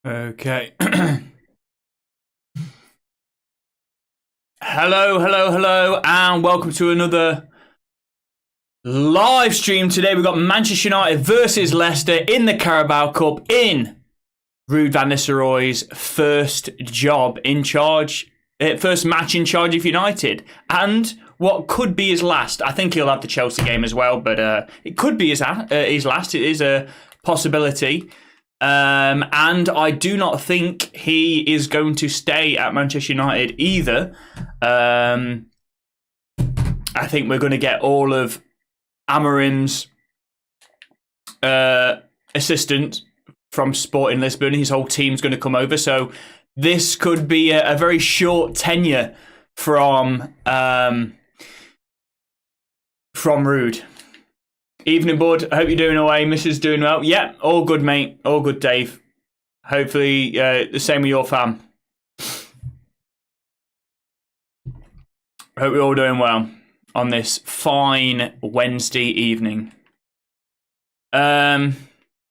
Okay. Hello, and welcome to another live stream. Today we've got Manchester United versus Leicester in the Carabao Cup in Ruud van Nistelrooy's first match in charge of United, and what could be his last. I think he'll have the Chelsea game as well, but it could be his last. It is a possibility. And I do not think he is going to stay at Manchester United either. I think we're going to get all of Amorim's assistant from Sporting Lisbon. His whole team's going to come over. So this could be a very short tenure from Ruud. Evening, bud. I hope you're doing away. Mrs. doing well. Yeah, all good, mate. All good, Dave. Hopefully, the same with your fam. Hope you're all doing well on this fine Wednesday evening. I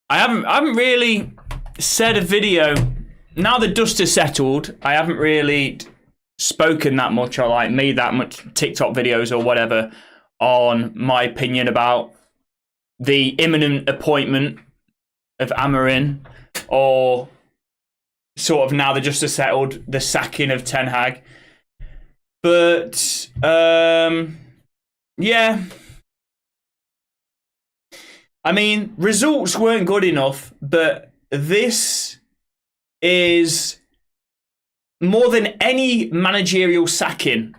haven't really said a video. Now the dust has settled, I haven't really spoken that much or made that much TikTok videos or whatever on my opinion about the imminent appointment of Amorim, or sort of now they're just settled, the sacking of Ten Hag. But, yeah. I mean, results weren't good enough, but this is more than any managerial sacking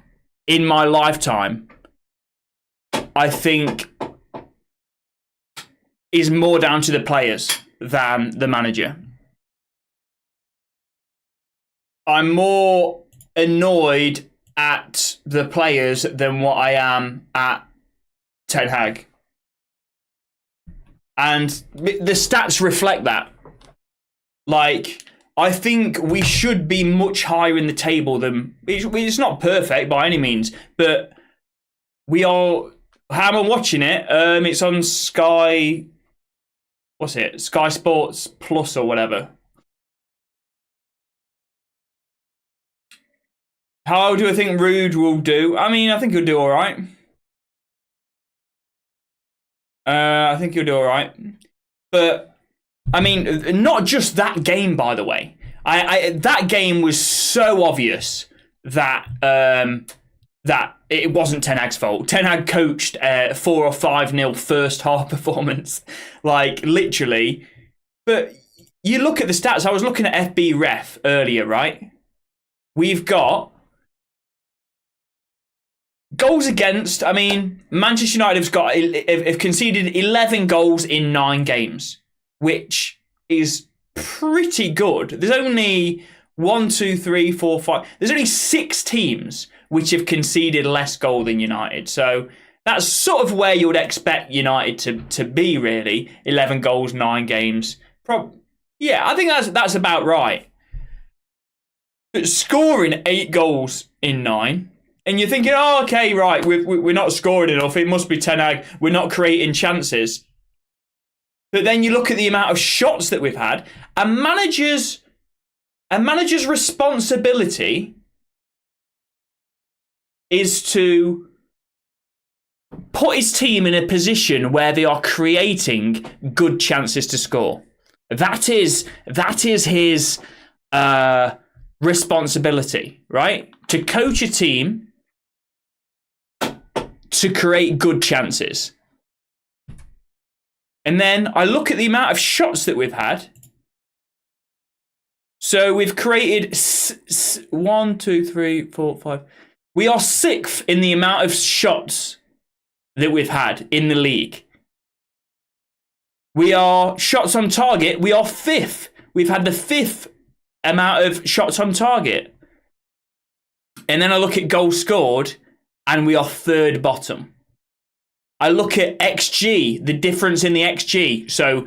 in my lifetime, I think, is more down to the players than the manager. I'm more annoyed at the players than what I am at Ten Hag. And the stats reflect that. Like, I think we should be much higher in the table than... It's not perfect by any means, but we are... How am I watching it? It's on Sky... What's it? Sky Sports Plus or whatever. How do I think Ruud will do? I mean, I think he'll do all right. I think he'll do all right. But, I mean, not just that game, by the way. That game was so obvious that that it wasn't Ten Hag's fault. Ten Hag coached 4 or 5-0 first half performance, like literally. But you look at the stats. I was looking at FB Ref earlier, right? We've got goals against. I mean, Manchester United have conceded 11 goals in 9 games, which is pretty good. There's only 1, 2, 3, 4, 5. There's only 6 teams which have conceded less goal than United. So that's sort of where you would expect United to be, really. 11 goals, 9 games. Yeah, I think that's about right. But scoring 8 goals in 9, and you're thinking, oh, okay, right, we're not scoring enough. It must be Ten Hag. We're not creating chances. But then you look at the amount of shots that we've had. A manager's responsibility is to put his team in a position where they are creating good chances to score. That is his responsibility, right? To coach a team to create good chances. And then I look at the amount of shots that we've had. So we've created 1, 2, 3, 4, 5. We are 6th in the amount of shots that we've had in the league. We are shots on target. We are 5th. We've had the 5th amount of shots on target. And then I look at goals scored, and we are 3rd bottom. I look at XG, the difference in the XG. So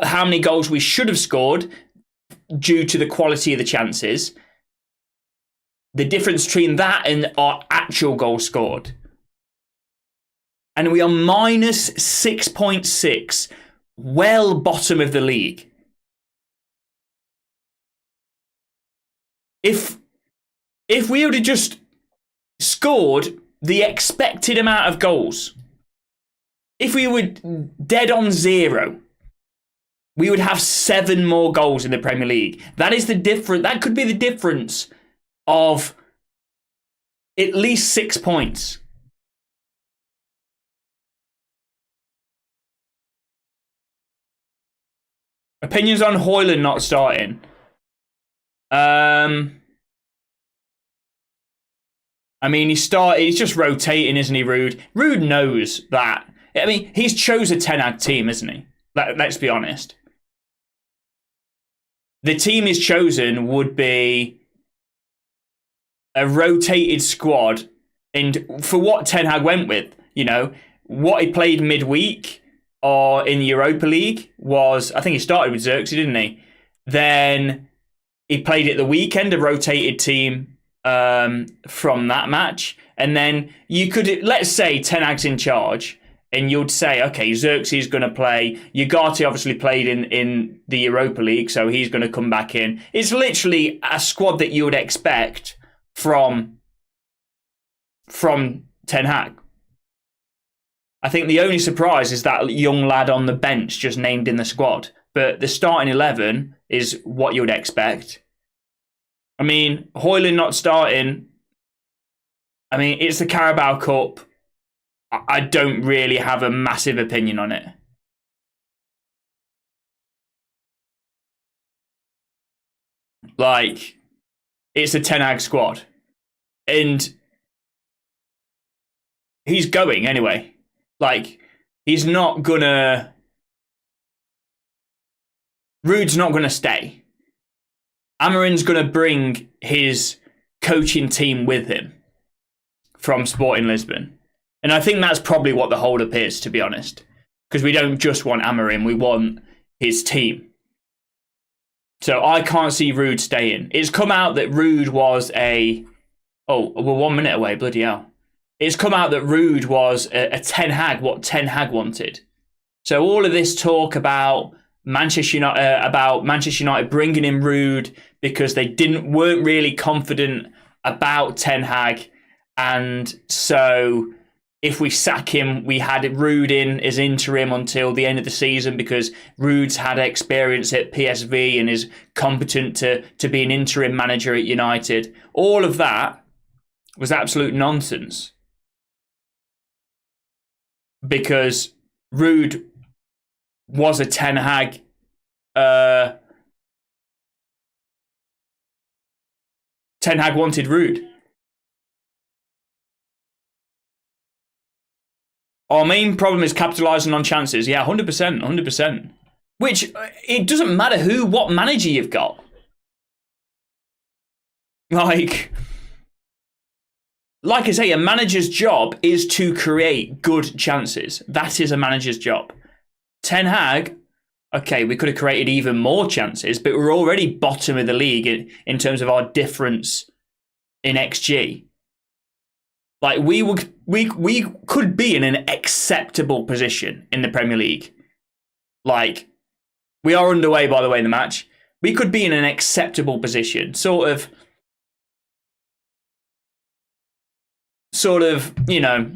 how many goals we should have scored due to the quality of the chances. The difference between that and our actual goals scored. And we are minus 6.6, well bottom of the league. if we would have just scored the expected amount of goals, if we were dead on 0, we would have 7 more goals in the Premier League. That is the difference. That could be the difference of at least 6 points. Opinions on Højlund not starting? I mean, he's just rotating, isn't he, Ruud? Ruud knows that. I mean, he's chose a Ten Hag team, isn't he? Let's be honest. The team he's chosen would be a rotated squad, and for what Ten Hag went with, you know, what he played midweek or in the Europa League was, I think he started with Xerxes, didn't he? Then he played at the weekend, a rotated team from that match. And then you could, let's say Ten Hag's in charge, and you'd say, okay, Xerxes is going to play. Ugarte obviously played in the Europa League, so he's going to come back in. It's literally a squad that you would expect from Ten Hag. I think the only surprise is that young lad on the bench just named in the squad. But the starting 11 is what you would expect. I mean, Højlund not starting. I mean, it's the Carabao Cup. I don't really have a massive opinion on it. Like, it's a Ten Hag squad. And he's going anyway. Like, he's not gonna... Ruud's not gonna stay. Amorim's gonna bring his coaching team with him from Sporting Lisbon. And I think that's probably what the hold-up is, to be honest. Because we don't just want Amorim, we want his team. So I can't see Ruud staying. It's come out that Ruud was a... Oh, we're 1 minute away, bloody hell. It's come out that Ruud was a Ten Hag, what Ten Hag wanted. So all of this talk about Manchester United bringing in Ruud because they weren't really confident about Ten Hag, and so if we sack him, we had Ruud in as interim until the end of the season because Ruud's had experience at PSV and is competent to be an interim manager at United. All of that was absolute nonsense. Because Ruud was a Ten Hag Ten Hag wanted Ruud. Our main problem is capitalising on chances. Yeah, 100%, 100%. Which, it doesn't matter what manager you've got. Like I say, a manager's job is to create good chances. That is a manager's job. Ten Hag, okay, we could have created even more chances, but we're already bottom of the league in terms of our difference in XG. Like, we could be in an acceptable position in the Premier League. Like, we are underway, by the way, in the match. We could be in an acceptable position. Sort of, you know,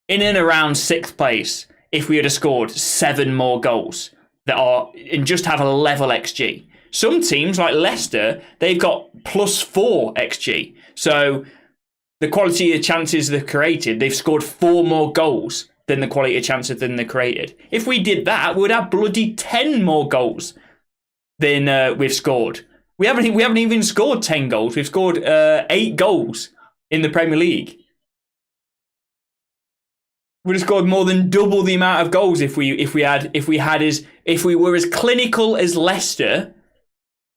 in and around 6th place if we had scored 7 more goals and just have a level XG. Some teams like Leicester, they've got +4 XG. So the quality of chances they've created, they've scored 4 more goals than the quality of chances than they created. If we did that, we would have bloody 10 more goals than we've scored. We haven't even scored 10 goals. We've scored 8 goals in the Premier League. We'd have scored more than double the amount of goals if we were as clinical as Leicester.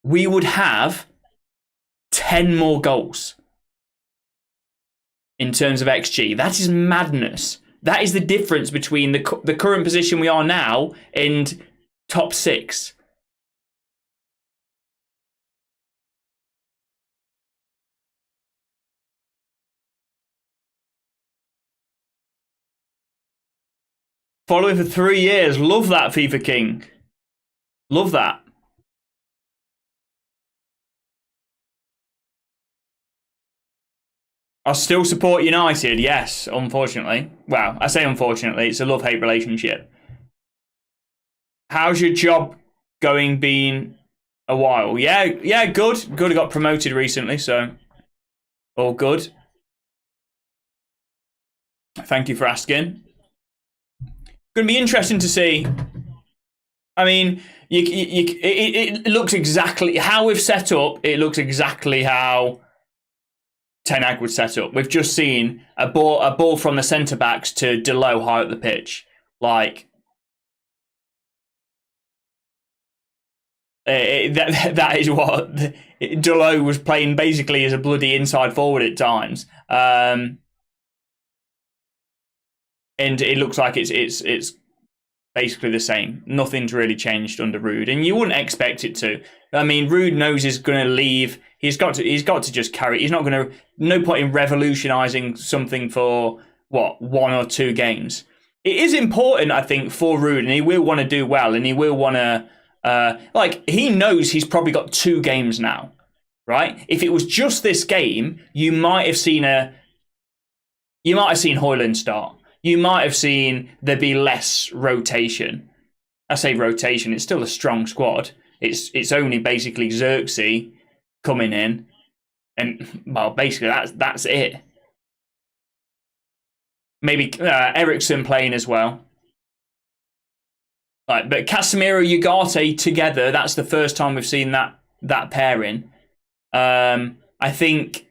We would have 10 more goals in terms of XG. That is madness. That is the difference between the current position we are now and top 6. Following for 3 years. Love that, FIFA King. Love that. I still support United, yes, unfortunately. Well, I say unfortunately, it's a love-hate relationship. How's your job going? Been a while? Yeah, good. Good, I got promoted recently, so all good. Thank you for asking. Going to be interesting to see. I mean, it looks exactly how we've set up. It looks exactly how Ten Hag would set up. We've just seen a ball from the centre backs to Delo high up the pitch. Like that is what Delo was playing basically as a bloody inside forward at times. And it looks like it's basically the same. Nothing's really changed under Ruud, and you wouldn't expect it to. I mean, Ruud knows he's going to leave. He's got to just carry. He's not going to. No point in revolutionising something for what 1 or 2 games. It is important, I think, for Ruud, and he will want to do well, and he will want to. He knows he's probably got 2 games now, right? If it was just this game, you might have seen Højlund start. You might have seen there be less rotation. I say rotation, it's still a strong squad. It's only basically Xerxes coming in, and well, basically that's it. Maybe Eriksen playing as well. But Casemiro, Ugarte together, that's the first time we've seen that pairing. I think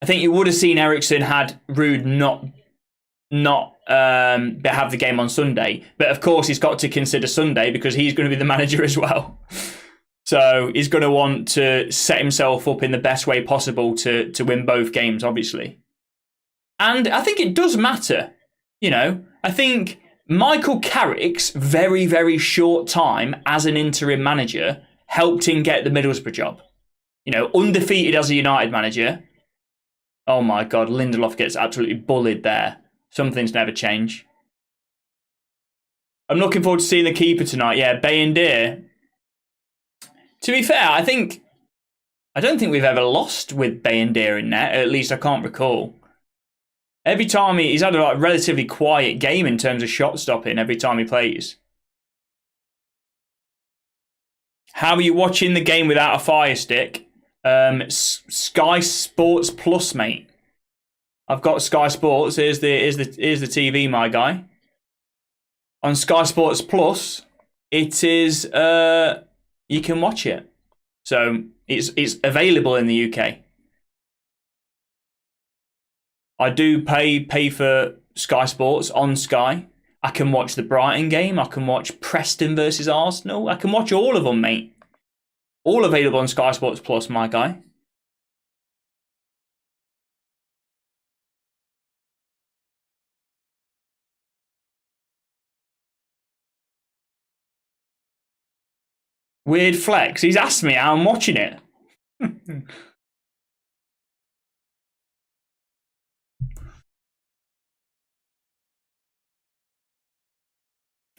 you would have seen Eriksen had Ruud not have the game on Sunday, but of course he's got to consider Sunday because he's going to be the manager as well. So he's going to want to set himself up in the best way possible to win both games, obviously. And I think it does matter. I think Michael Carrick's very, very short time as an interim manager helped him get the Middlesbrough job. Undefeated as a United manager. Oh my God, Lindelof gets absolutely bullied there. Some things never change. I'm looking forward to seeing the keeper tonight. Yeah, Bayindir. To be fair, I don't think we've ever lost with Bayindir in net. At least I can't recall. Every time he's had a relatively quiet game in terms of shot stopping every time he plays. How are you watching the game without a Fire Stick? Sky Sports Plus, mate. I've got Sky Sports. Here's the TV, my guy. On Sky Sports Plus, it is you can watch it. So it's available in the UK. I do pay for Sky Sports on Sky. I can watch the Brighton game. I can watch Preston versus Arsenal. I can watch all of them, mate. All available on Sky Sports Plus, my guy. Weird flex. He's asked me how I'm watching it.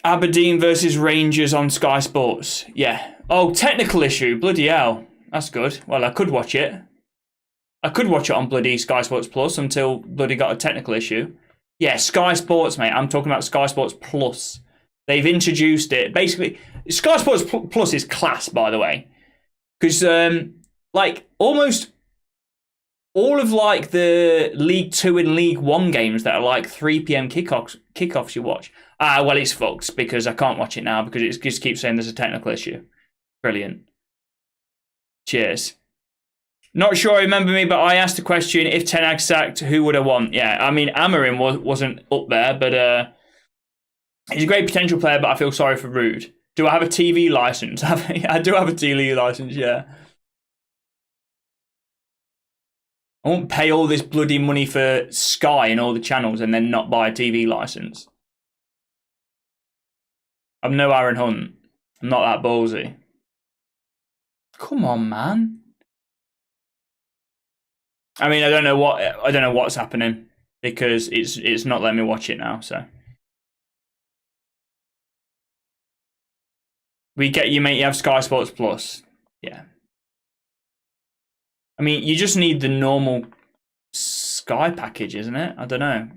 Aberdeen versus Rangers on Sky Sports. Yeah. Oh, technical issue. Bloody hell. That's good. Well, I could watch it. I could watch it on bloody Sky Sports Plus until bloody got a technical issue. Yeah, Sky Sports, mate. I'm talking about Sky Sports Plus. They've introduced it. Basically, Sky Sports Plus is class, by the way. Because, almost all of, the League 2 and League 1 games that are, 3 p.m. kickoffs you watch. Well, it's fucked because I can't watch it now because it just keeps saying there's a technical issue. Brilliant. Cheers. Not sure I remember me, but I asked the question, if Ten Hag sacked, who would I want? Yeah, I mean, Amorim wasn't up there, but he's a great potential player, but I feel sorry for Ruud. Do I have a TV license? I do have a TV license, yeah. I won't pay all this bloody money for Sky and all the channels and then not buy a TV license. I'm no Aaron Hunt. I'm not that ballsy. Come on, man. I mean, I don't know what's happening because it's not letting me watch it now. So we get you, mate. You have Sky Sports Plus. Yeah. I mean, you just need the normal Sky package, isn't it? I don't know.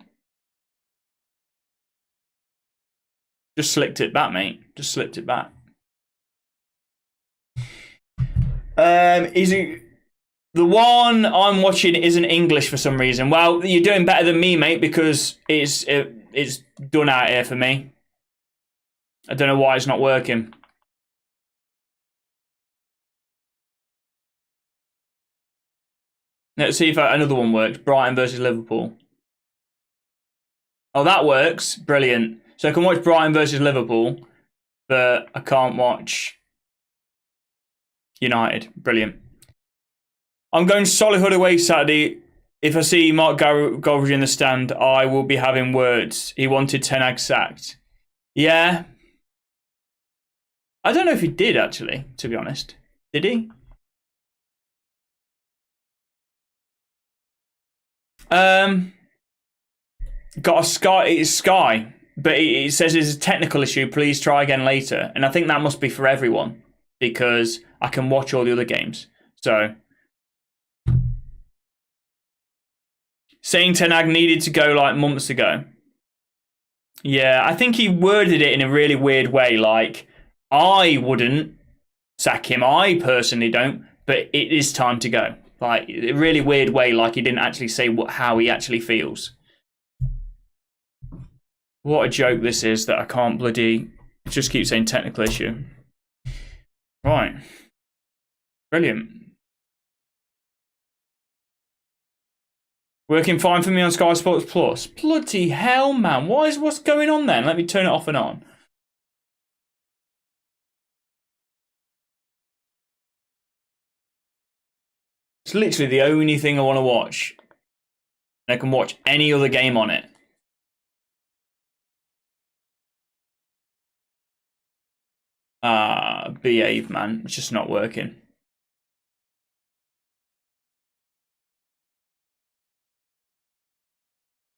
Just slicked it back, mate. Just slipped it back. Is it the one I'm watching isn't English for some reason? Well, you're doing better than me, mate, because it's done out here for me. I don't know why it's not working. Let's see if another one works. Brighton versus Liverpool. Oh, that works. Brilliant. So I can watch Brighton versus Liverpool, but I can't watch United. Brilliant. I'm going Solihull away Saturday. If I see Mark Goldridge in the stand, I will be having words. He wanted Ten Hag sacked. Yeah. I don't know if he did, actually, to be honest. Did he? Got a Sky. It's Sky, but it says it's a technical issue. Please try again later. And I think that must be for everyone because I can watch all the other games. So, saying Ten Hag needed to go like months ago. Yeah, I think he worded it in a really weird way. Like, I wouldn't sack him. I personally don't, but it is time to go. Like, a really weird way. Like, he didn't actually say how he actually feels. What a joke this is that I can't bloody just keep saying technical issue. Right. Brilliant. Working fine for me on Sky Sports Plus. Bloody hell, man. What's going on then? Let me turn it off and on. It's literally the only thing I want to watch. I can watch any other game on it. Behave, man. It's just not working.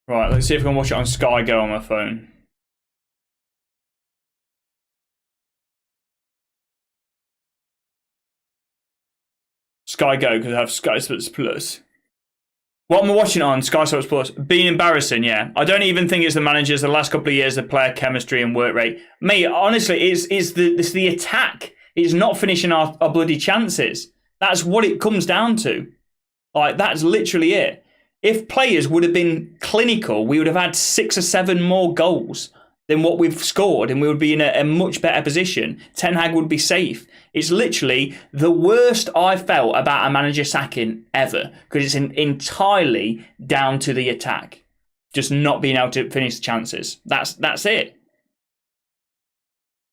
Right, let's see if I can watch it on Sky Go on my phone. Sky Go, because I have Sky Sports Plus. What am I watching on Sky Sports Plus? Being embarrassing, yeah. I don't even think it's the managers. The last couple of years, the player chemistry and work rate. Mate, honestly, it's the attack. It's not finishing our bloody chances. That's what it comes down to. Like, that's literally it. If players would have been clinical, we would have had 6 or 7 more goals than what we've scored, and we would be in a much better position. Ten Hag would be safe. It's literally the worst I've felt about a manager sacking ever, because it's entirely down to the attack, just not being able to finish the chances. That's it.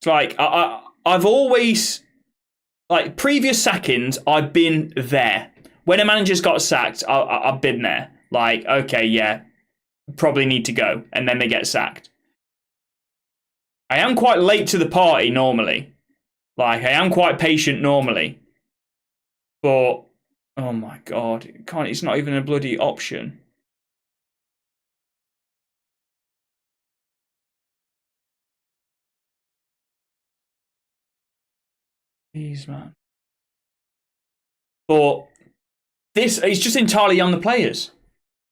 It's like I've always, like, previous sackings, I've been there. When a manager's got sacked, I've been there. Like, okay, yeah, probably need to go, and then they get sacked. I am quite late to the party normally. Like, I am quite patient normally. But, oh my God, it's not even a bloody option. Jeez, man. But this is just entirely on the players.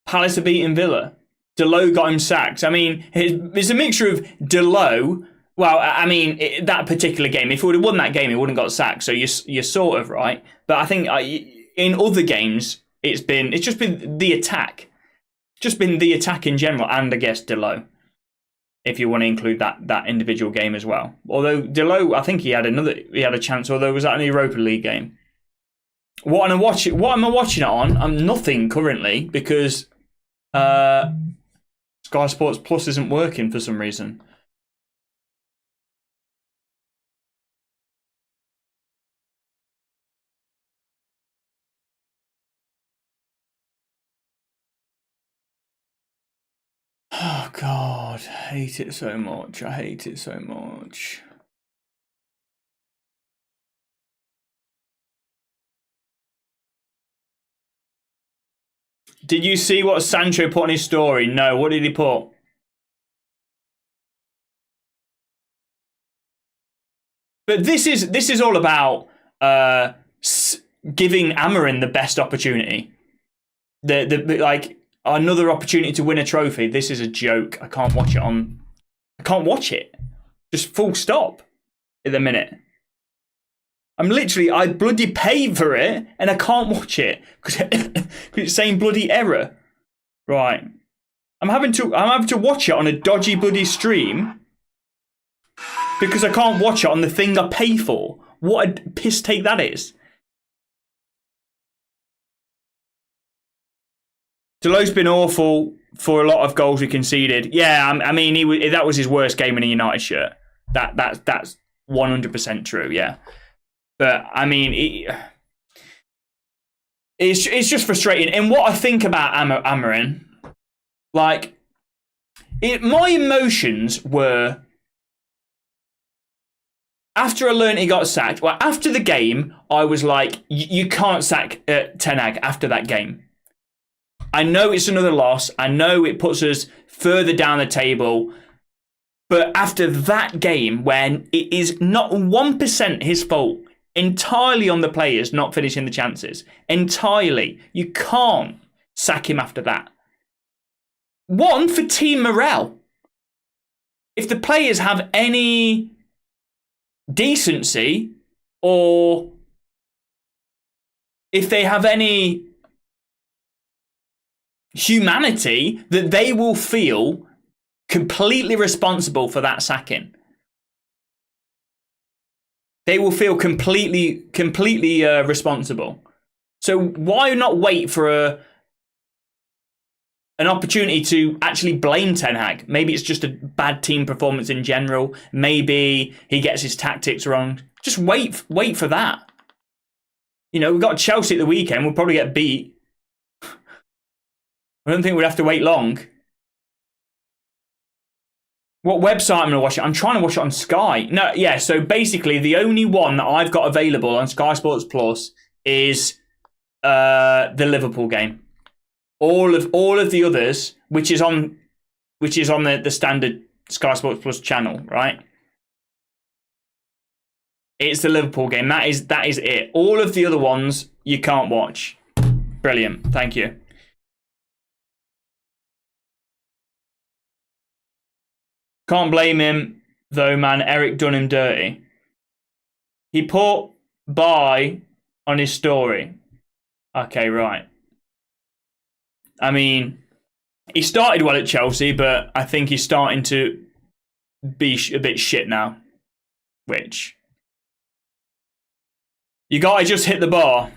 Palace are beating Villa. Delot got him sacked. I mean, it's a mixture of Delot. Well, I mean, that particular game, if he would have won that game, he wouldn't have got sacked. So you're sort of right. But I think in other games, it's just been the attack. Just been the attack in general, and I guess Delot, if you want to include that individual game as well. Although Delot, I think he had a chance, although it was that an Europa League game. What am I watching it on? I'm nothing currently, because Sky Sports Plus isn't working for some reason. Oh God, I hate it so much. I hate it so much. Did you see what Sancho put on his story? No, what did he put? But this is all about giving Amorim the best opportunity. like another opportunity to win a trophy. This is a joke. I can't watch it. Just full stop at the minute. I bloody paid for it and I can't watch it because it's saying bloody error. Right. I'm having to watch it on a dodgy bloody stream because I can't watch it on the thing I pay for. What a piss take that is. Delo's been awful for a lot of goals we conceded. Yeah, I mean, that was his worst game in a United shirt. That's 100% true, yeah. But, I mean, it's just frustrating. And what I think about Amorim, like, my emotions were, after I learned he got sacked, well, after the game, I was like, you can't sack Ten Hag after that game. I know it's another loss. I know it puts us further down the table. But after that game, when it is not 1% his fault, entirely on the players not finishing the chances, entirely, you can't sack him after that. One, for team morale. If the players have any decency, or if they have any humanity, that they will feel completely responsible for that sacking. They will feel completely responsible. So why not wait for an opportunity to actually blame Ten Hag? Maybe it's just a bad team performance in general. Maybe he gets his tactics wrong. Just wait for that. You know, we've got Chelsea at the weekend. We'll probably get beat. I don't think we'd have to wait long. What website I'm going to watch it? I'm trying to watch it on Sky. No, yeah, so basically the only one that I've got available on Sky Sports Plus is the Liverpool game. All of the others, which is on the standard Sky Sports Plus channel, right? It's the Liverpool game. That is it. All of the other ones you can't watch. Brilliant. Thank you. Can't blame him, though, man. Eric done him dirty. He put bye on his story. Okay, right. I mean, he started well at Chelsea, but I think he's starting to be a bit shit now. Which, you gotta just hit the bar,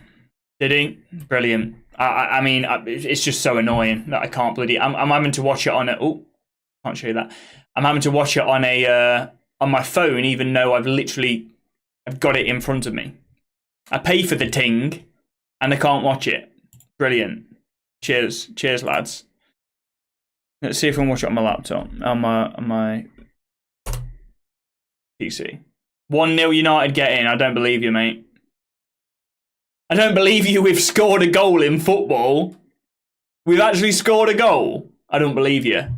did he? Brilliant. I mean, it's just so annoying that I can't bloody. I'm having to watch it on a. Oh, can't show you that. I'm having to watch it on my phone, even though I've got it in front of me. I pay for the ting, and I can't watch it. Brilliant. Cheers, lads. Let's see if I can watch it on my laptop, on my PC. 1-0 United get in. I don't believe you, mate. I don't believe you. We've scored a goal in football. We've actually scored a goal. I don't believe you.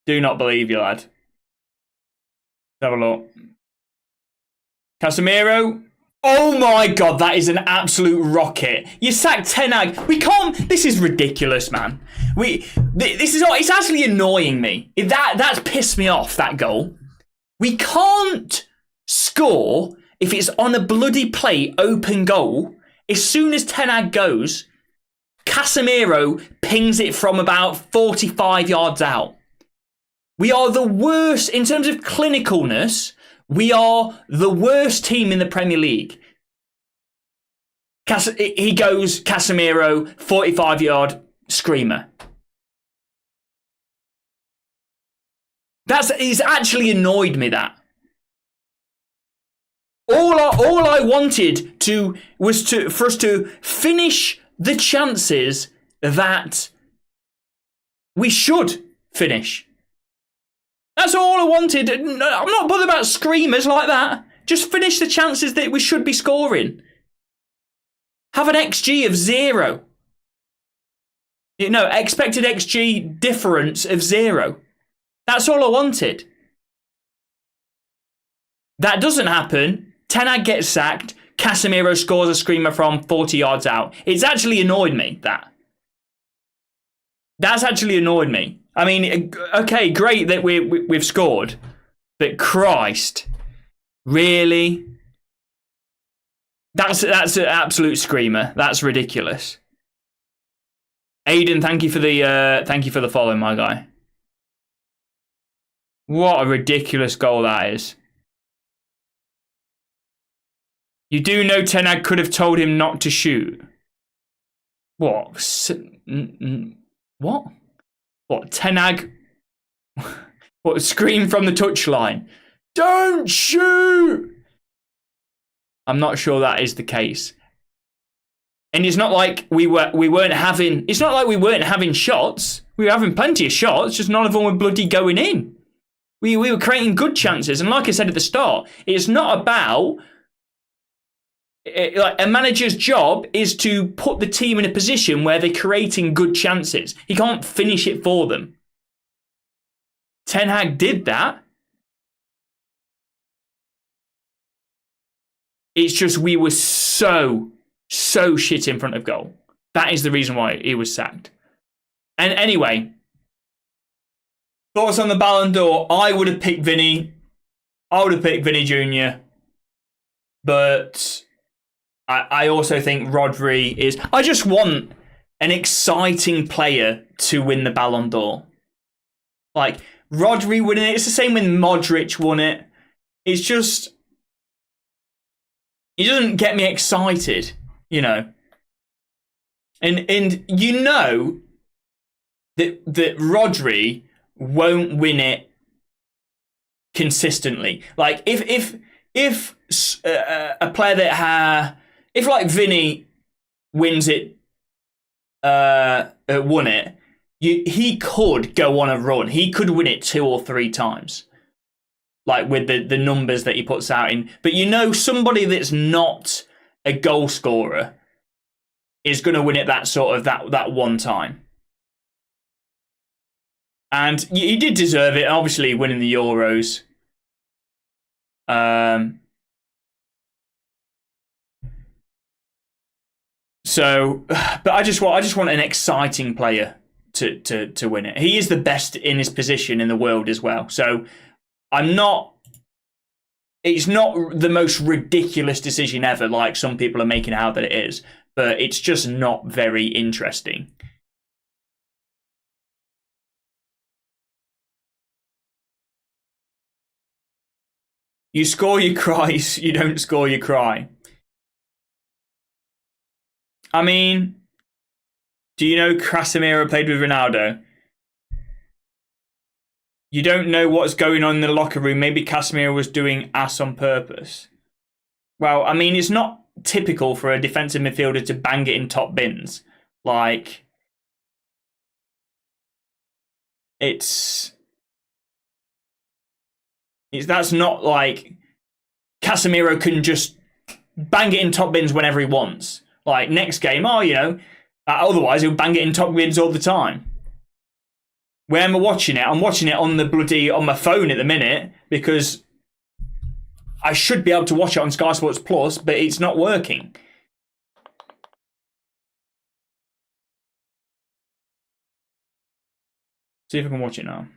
Do not believe you, lad. Let's have a look. Casemiro. Oh my God, that is an absolute rocket. You sacked Ten Hag. We can't. This is ridiculous, man. It's actually annoying me. That's pissed me off, that goal. We can't score if it's on a bloody play open goal. As soon as Ten Hag goes, Casemiro pings it from about 45 yards out. We are the worst, in terms of clinicalness, we are the worst team in the Premier League. He goes, Casemiro, 45-yard screamer. It's actually annoyed me, that. All I wanted was for us to finish the chances that we should finish. That's all I wanted. I'm not bothered about screamers like that. Just finish the chances that we should be scoring. Have an XG of 0. You know, expected XG difference of 0. That's all I wanted. That doesn't happen. Ten Hag gets sacked. Casemiro scores a screamer from 40 yards out. It's actually annoyed me, that. That's actually annoyed me. I mean, okay, great that we've scored, but Christ, really? That's an absolute screamer. That's ridiculous. Aiden, thank you for the follow, my guy. What a ridiculous goal that is. You do know Ten Hag could have told him not to shoot. What? What? What? Ten Hag? What? Scream from the touchline. Don't shoot! I'm not sure that is the case. And it's not like we weren't having. It's not like we weren't having shots. We were having plenty of shots, just none of them were bloody going in. We were creating good chances, and like I said at the start, it's not about. Like a manager's job is to put the team in a position where they're creating good chances. He can't finish it for them. Ten Hag did that. It's just we were so shit in front of goal. That is the reason why he was sacked. And anyway, thoughts on the Ballon d'Or? I would have picked Vinny. I would have picked Vinny Jr. But I also think Rodri is. I just want an exciting player to win the Ballon d'Or. Like Rodri winning it. It's the same when Modric won it. It's just. It doesn't get me excited, you know. And you know that Rodri won't win it consistently. Like if a player that if like Vinny wins it, won it, he could go on a run. He could win it 2 or 3 times. Like with the numbers that he puts out in. But you know somebody that's not a goal scorer is going to win it that one time. And he did deserve it, obviously winning the Euros. So, but I just want an exciting player to win it. He is the best in his position in the world as well. So it's not the most ridiculous decision ever, like some people are making out that it is, but it's just not very interesting. You score, you cry. You don't score, you cry. I mean, do you know Casemiro played with Ronaldo? You don't know what's going on in the locker room. Maybe Casemiro was doing ass on purpose. Well, I mean, it's not typical for a defensive midfielder to bang it in top bins. Like, that's not like Casemiro can just bang it in top bins whenever he wants. Like, next game, otherwise he'll bang it in top bins all the time. Where am I watching it? I'm watching it on my phone at the minute because I should be able to watch it on Sky Sports Plus, but it's not working. See if I can watch it now.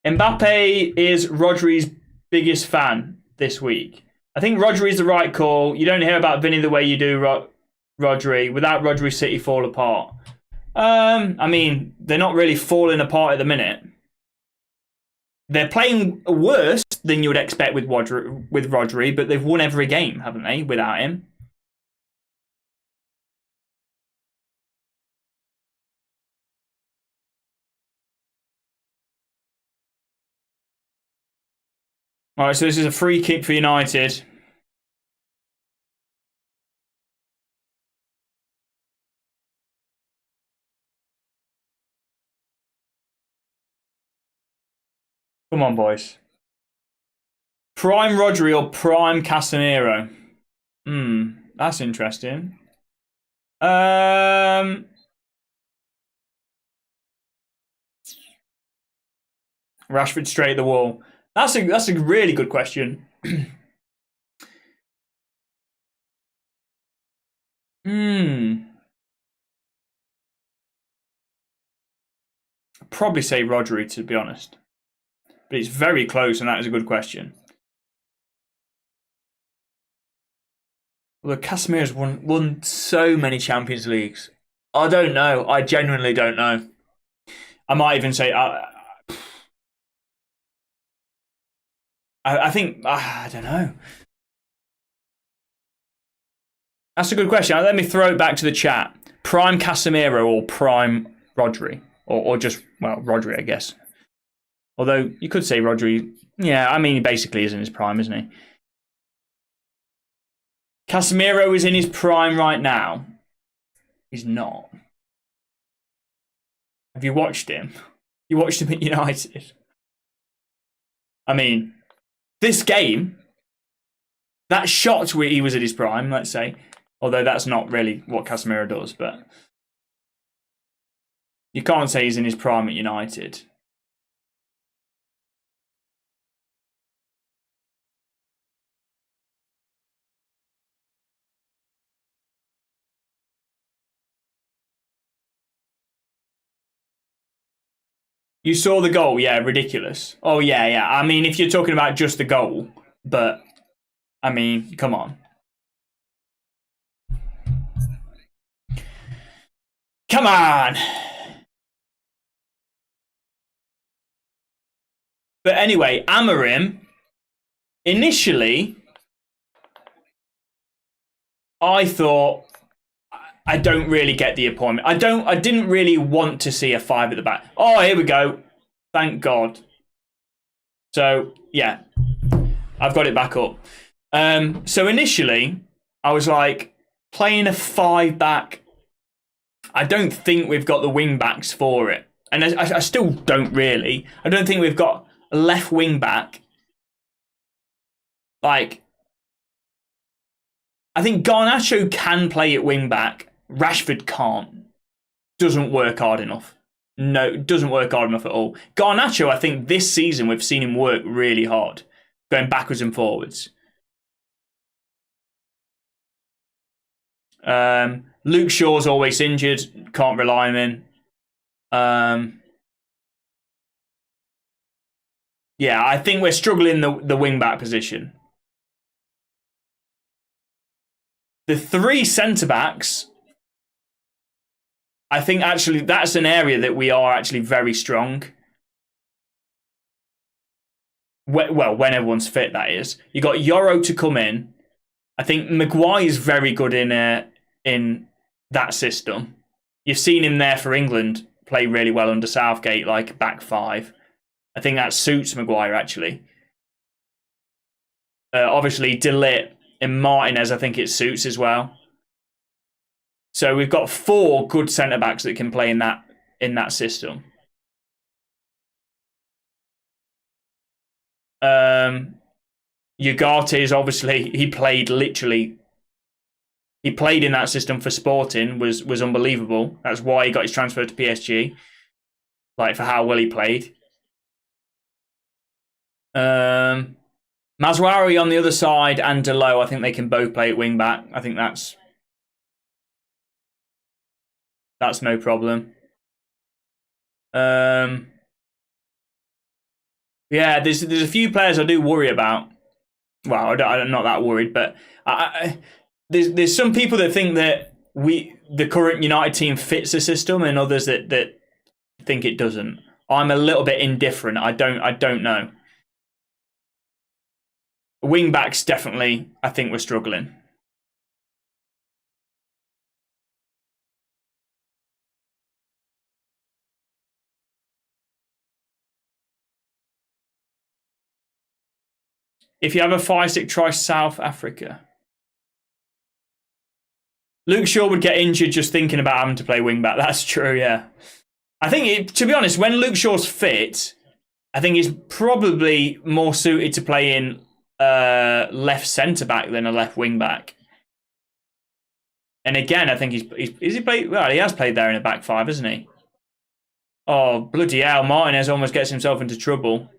Mbappe is Rodri's biggest fan this week. I think Rodri is the right call. You don't hear about Vinny the way you do Rodri. Without Rodri, City fall apart. I mean, they're not really falling apart at the minute. They're playing worse than you would expect with Rodri, but they've won every game, haven't they, without him? All right, so this is a free kick for United. Come on, boys. Prime Rodri or prime Casemiro? That's interesting. Rashford straight at the wall. That's a really good question. Probably say Rodri, to be honest. But it's very close, and that is a good question. Well, Casemiro's won so many Champions Leagues. I don't know. I genuinely don't know. I might even say I think I don't know. That's a good question. Let me throw it back to the chat. Prime Casemiro or prime Rodri, or just Rodri, I guess. Although you could say Rodri. Yeah, I mean he basically is in his prime, isn't he? Casemiro is in his prime right now. He's not. Have you watched him? You watched him at United. I mean, this game, that shot where he was at his prime, let's say, although that's not really what Casemiro does, but you can't say he's in his prime at United. You saw the goal, yeah, ridiculous. Oh, yeah. I mean, if you're talking about just the goal, but, I mean, come on. Come on! But anyway, Amorim, initially, I thought, I don't really get the appointment. I didn't really want to see a 5 at the back. Oh, here we go. Thank God. So, yeah. I've got it back up. So initially, I was like, playing a 5 back, I don't think we've got the wing backs for it. And I still don't really. I don't think we've got a left wing back. Like, I think Garnacho can play at wing back. Rashford can't. Doesn't work hard enough. No, doesn't work hard enough at all. Garnacho, I think this season we've seen him work really hard, going backwards and forwards. Luke Shaw's always injured. Can't rely on him. Yeah, I think we're struggling the wing back position. The 3 centre backs, I think actually that's an area that we are actually very strong. Well, when everyone's fit, that is. You got Yoro to come in. I think Maguire is very good in that system. You've seen him there for England play really well under Southgate, like back 5. I think that suits Maguire actually. Obviously, De Ligt and Martinez, I think it suits as well. So we've got 4 good centre backs that can play in that system. Ugarte is obviously he played in that system for Sporting, was unbelievable. That's why he got his transfer to PSG. Like for how well he played. Mazraoui on the other side and Delo, I think they can both play at wing back. I think that's no problem. Yeah, there's a few players I do worry about. Well, I'm not that worried, but there's some people that think that the current United team fits the system, and others that think it doesn't. I'm a little bit indifferent. I don't know. Wing backs definitely, I think we're struggling. If you have a 5-stick, try South Africa. Luke Shaw would get injured just thinking about having to play wing back. That's true, yeah. I think, to be honest, when Luke Shaw's fit, I think he's probably more suited to play in left centre back than a left wing back. And again, I think he played? Well, he has played there in a back 5, hasn't he? Oh, bloody hell. Martinez almost gets himself into trouble.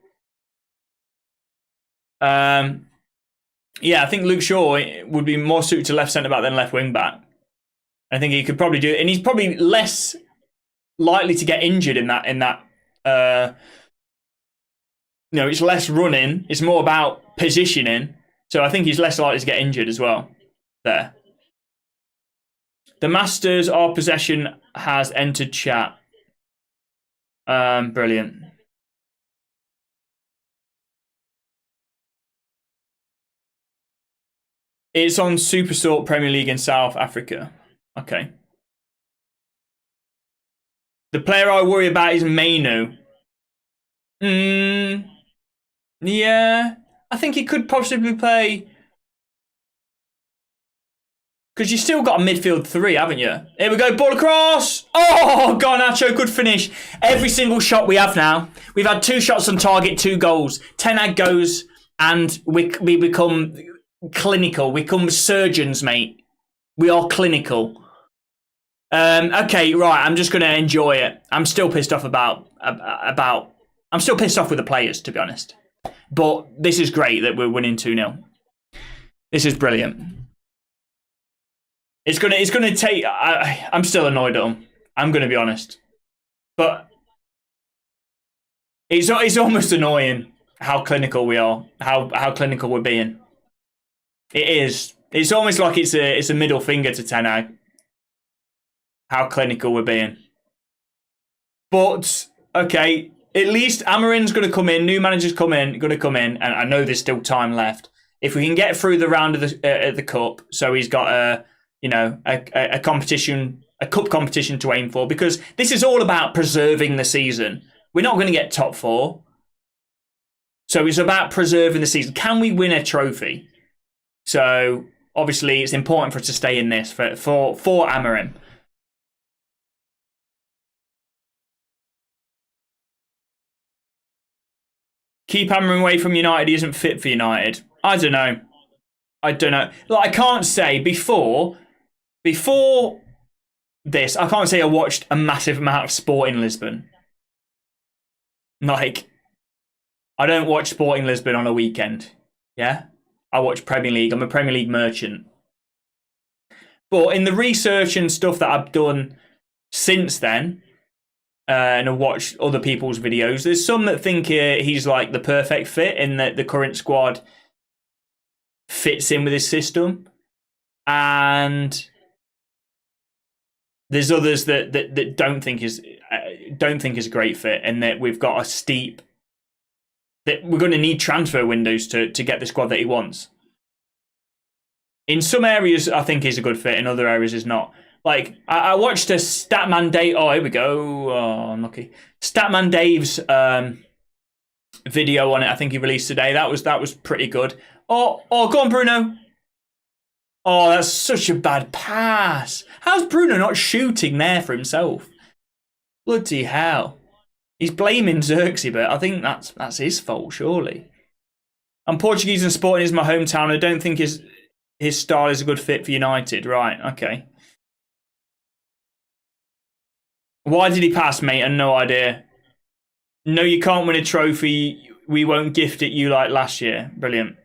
Yeah, I think Luke Shaw would be more suited to left centre back than left wing back. I think he could probably do it, and he's probably less likely to get injured in that. It's less running. It's more about positioning. So I think he's less likely to get injured as well. There. The Masters, our possession has entered chat. Brilliant. It's on Super Sort Premier League in South Africa. Okay. The player I worry about is Mainu. Yeah. I think he could possibly play. Because you still got a midfield three, haven't you? Here we go, ball across. Oh, Garnacho, good finish. Every single shot we have now. We've had 2 shots on target, 2 goals. Ten Hag goes, and we become clinical. We become surgeons, mate. We are clinical. Okay, right. I'm just going to enjoy it. I'm still pissed off about. I'm still pissed off with the players, to be honest. But this is great that we're winning 2-0. This is brilliant. It's gonna take. I'm still annoyed at them. I'm gonna be honest, but it's almost annoying how clinical we are. How clinical we're being. It is. It's almost like it's a middle finger to Ten Hag. How clinical we're being. But okay, at least Amorim's gonna come in. New manager's gonna come in, and I know there's still time left. If we can get through the round of the cup, so he's got a competition, a cup competition to aim for, because this is all about preserving the season. We're not going to get top 4. So it's about preserving the season. Can we win a trophy? So obviously it's important for us to stay in this for Amorim. Keep Amorim away from United. He isn't fit for United. I don't know. Like, I can't say before this, I can't say I watched a massive amount of sport in Lisbon. Like, I don't watch sport in Lisbon on a weekend. Yeah? I watch Premier League. I'm a Premier League merchant. But in the research and stuff that I've done since then, and I've watched other people's videos, there's some that think he's like the perfect fit, in that the current squad fits in with his system. And there's others that don't think is a great fit, and that we've got a steep, that we're going to need transfer windows to get the squad that he wants. In some areas, I think he's a good fit. In other areas, he's not. Like, I watched a Statman Dave. Oh, here we go. Oh, unlucky. Statman Dave's video on it. I think he released today. That was pretty good. Oh, go on, Bruno. Oh, that's such a bad pass. How's Bruno not shooting there for himself? Bloody hell. He's blaming Xerxes, but I think that's his fault, surely. I'm Portuguese and Sporting is my hometown. I don't think his style is a good fit for United. Right, okay. Why did he pass, mate? I have no idea. No, you can't win a trophy. We won't gift it you like last year. Brilliant.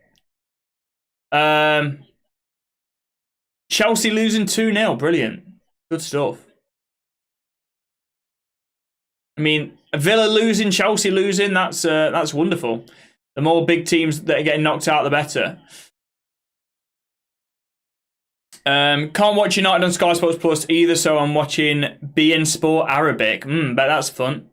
Chelsea losing 2-0. Brilliant. Good stuff. I mean, Villa losing, Chelsea losing, that's wonderful. The more big teams that are getting knocked out, the better. Can't watch United on Sky Sports Plus either, so I'm watching BN Sport Arabic. Bet that's fun.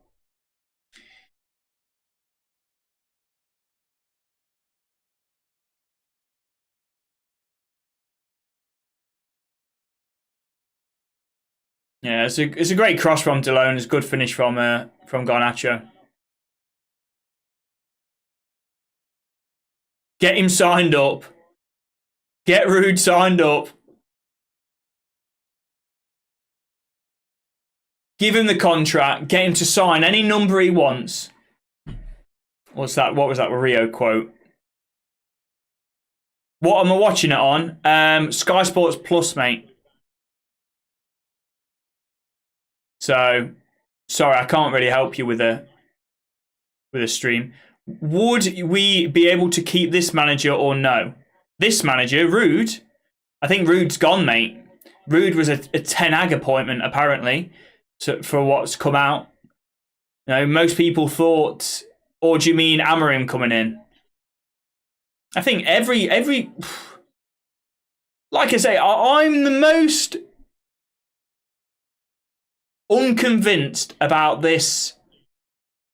Yeah, it's a great cross from Delone. It's a good finish from Garnacho. Get him signed up. Get Rude signed up. Give him the contract. Get him to sign any number he wants. What's that? What was that Rio quote? What am I watching it on? Sky Sports Plus, mate. So, sorry, I can't really help you with a stream. Would we be able to keep this manager or no? This manager, Rude. I think Rude's gone, mate. Rude was a Ten Hag appointment, apparently, for what's come out. You know, most people thought, or do you mean Amorim coming in? I think every like I say, I'm the most unconvinced about this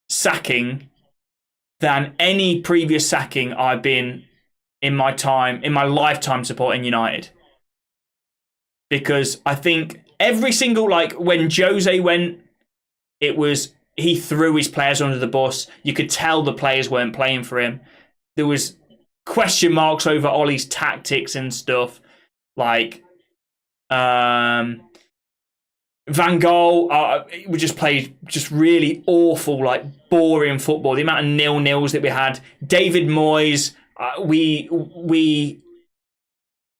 sacking than any previous sacking I've been in my lifetime supporting United. Because I think every single, like when Jose went, he threw his players under the bus. You could tell the players weren't playing for him. There was question marks over Ollie's tactics and stuff. Like Van Gaal, we just played just really awful, like boring football. The amount of 0-0s that we had. David Moyes, we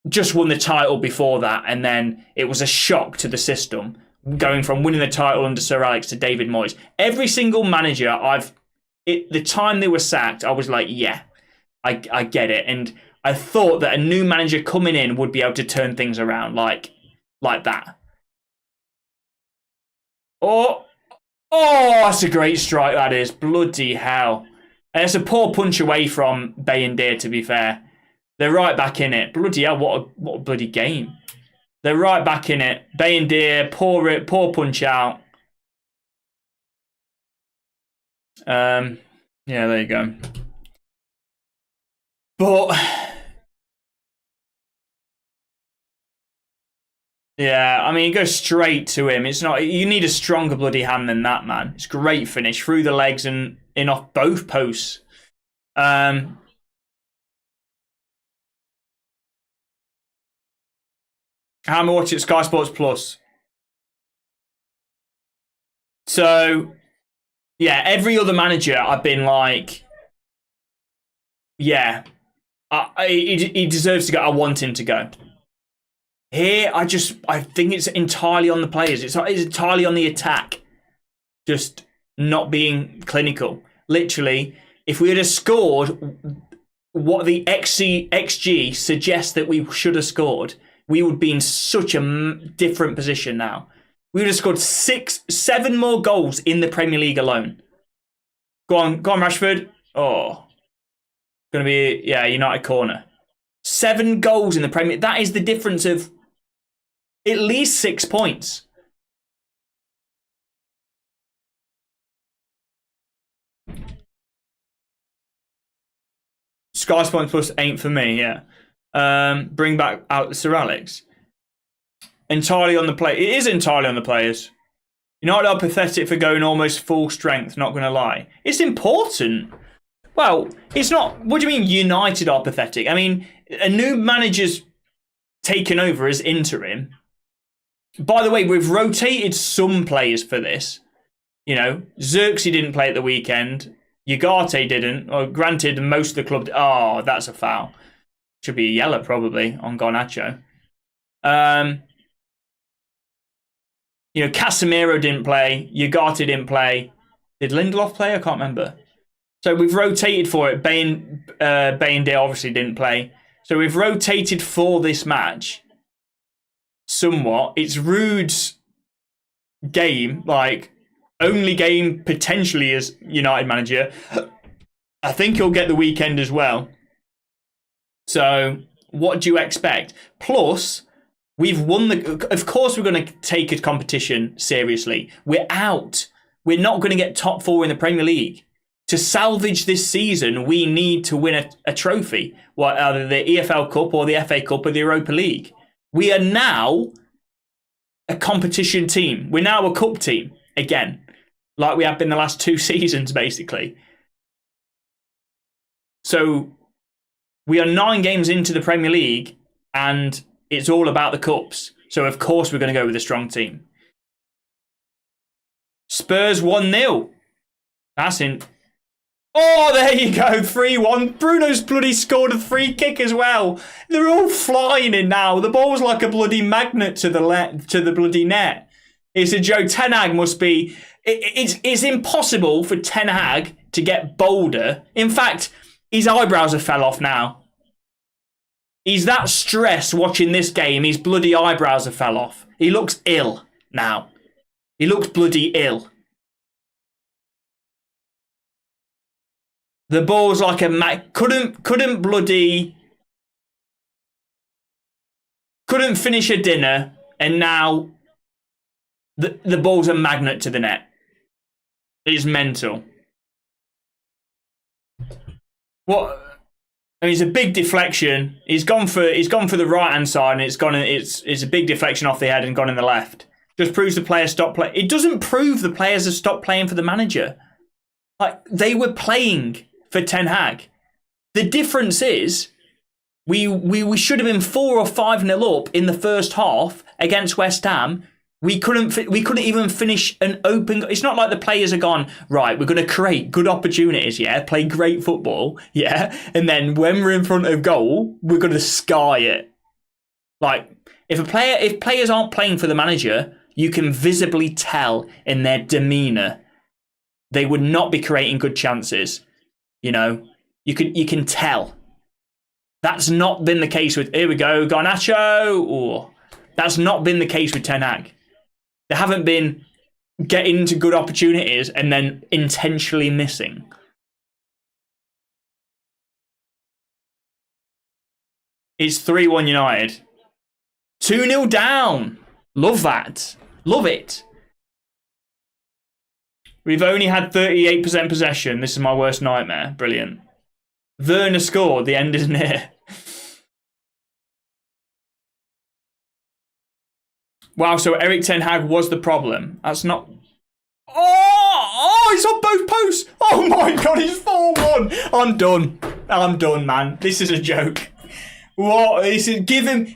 just won the title before that, and then it was a shock to the system going from winning the title under Sir Alex to David Moyes. Every single manager the time they were sacked, I was like, yeah, I get it, and I thought that a new manager coming in would be able to turn things around like that. Oh, that's a great strike, that is. Bloody hell. And it's a poor punch away from Bayindir, to be fair. They're right back in it. Bloody hell, what a bloody game. They're right back in it. Bayindir, poor punch out. Yeah, there you go. But yeah, I mean, go straight to him. It's not. You need a stronger bloody hand than that, man. It's a great finish through the legs and in off both posts. How am I watching Sky Sports Plus? So, yeah, every other manager I've been like, yeah, he deserves to go. I want him to go. Here, I think it's entirely on the players. It's entirely on the attack. Just not being clinical. Literally, if we had scored what the XG suggests that we should have scored, we would be in such a different position now. We would have scored 7 more goals in the Premier League alone. Go on, Rashford. Oh, going to be, yeah, United corner. 7 goals in the Premier League. That is the difference of at least 6 points. Sky Sports Plus ain't for me, yeah. Bring back out Sir Alex. Entirely on the play. It is entirely on the players. United are pathetic for going almost full strength, not going to lie. It's important. Well, it's not. What do you mean United are pathetic? I mean, a new manager's taken over as interim. By the way, we've rotated some players for this. You know, Xerxes didn't play at the weekend. Ugarte didn't. Or granted, most of the club... Oh, that's a foul. Should be a yellow, probably, on Garnacho. You know, Casemiro didn't play. Ugarte didn't play. Did Lindelof play? I can't remember. So we've rotated for it. Bayindir obviously didn't play. So we've rotated for this match somewhat. It's Rude's game, like, only game potentially as United manager. I think he'll get the weekend as well. So what do you expect? Plus, we've won the... Of course we're going to take a competition seriously. We're out. We're not going to get top 4 in the Premier League. To salvage this season, we need to win a trophy. Either the EFL Cup or the FA Cup or the Europa League. We are now a competition team. We're now a cup team again. Like we have been the last 2 seasons, basically. So we are 9 games into the Premier League and it's all about the cups. So of course we're going to go with a strong team. Spurs 1-0. That's in... Oh, there you go, 3-1. Bruno's bloody scored a free kick as well. They're all flying in now. The ball's like a bloody magnet to the bloody net. It's a joke. Ten Hag must be... It's impossible for Ten Hag to get bolder. In fact, his eyebrows have fell off now. He's that stressed watching this game, his bloody eyebrows have fell off. He looks ill now. He looks bloody ill. The ball's like a couldn't finish a dinner, and now the ball's a magnet to the net. It's mental. What? I mean, it's a big deflection. He's gone for the right hand side, and it's a big deflection off the head and gone in the left. Just proves the players stopped playing. It doesn't prove the players have stopped playing for the manager. Like, they were playing for Ten Hag. The difference is we should have been 4 or 5-0 up in the first half against West Ham. We couldn't even finish an open. It's not like the players are gone, right, we're going to create good opportunities, yeah, play great football, yeah, and then when we're in front of goal, we're going to sky it. Like, if players aren't playing for the manager, you can visibly tell in their demeanour they would not be creating good chances. You know, you can tell. That's not been the case with, here we go, Garnacho. Or that's not been the case with Ten Hag. They haven't been getting into good opportunities and then intentionally missing. It's 3-1 United. 2-0 down. Love that. Love it. We've only had 38% possession. This is my worst nightmare. Brilliant. Werner scored. The end is near. Wow, so Erik Ten Hag was the problem. That's not... Oh, he's on both posts. Oh my God, he's 4-1. I'm done, man. This is a joke. What? This is, give him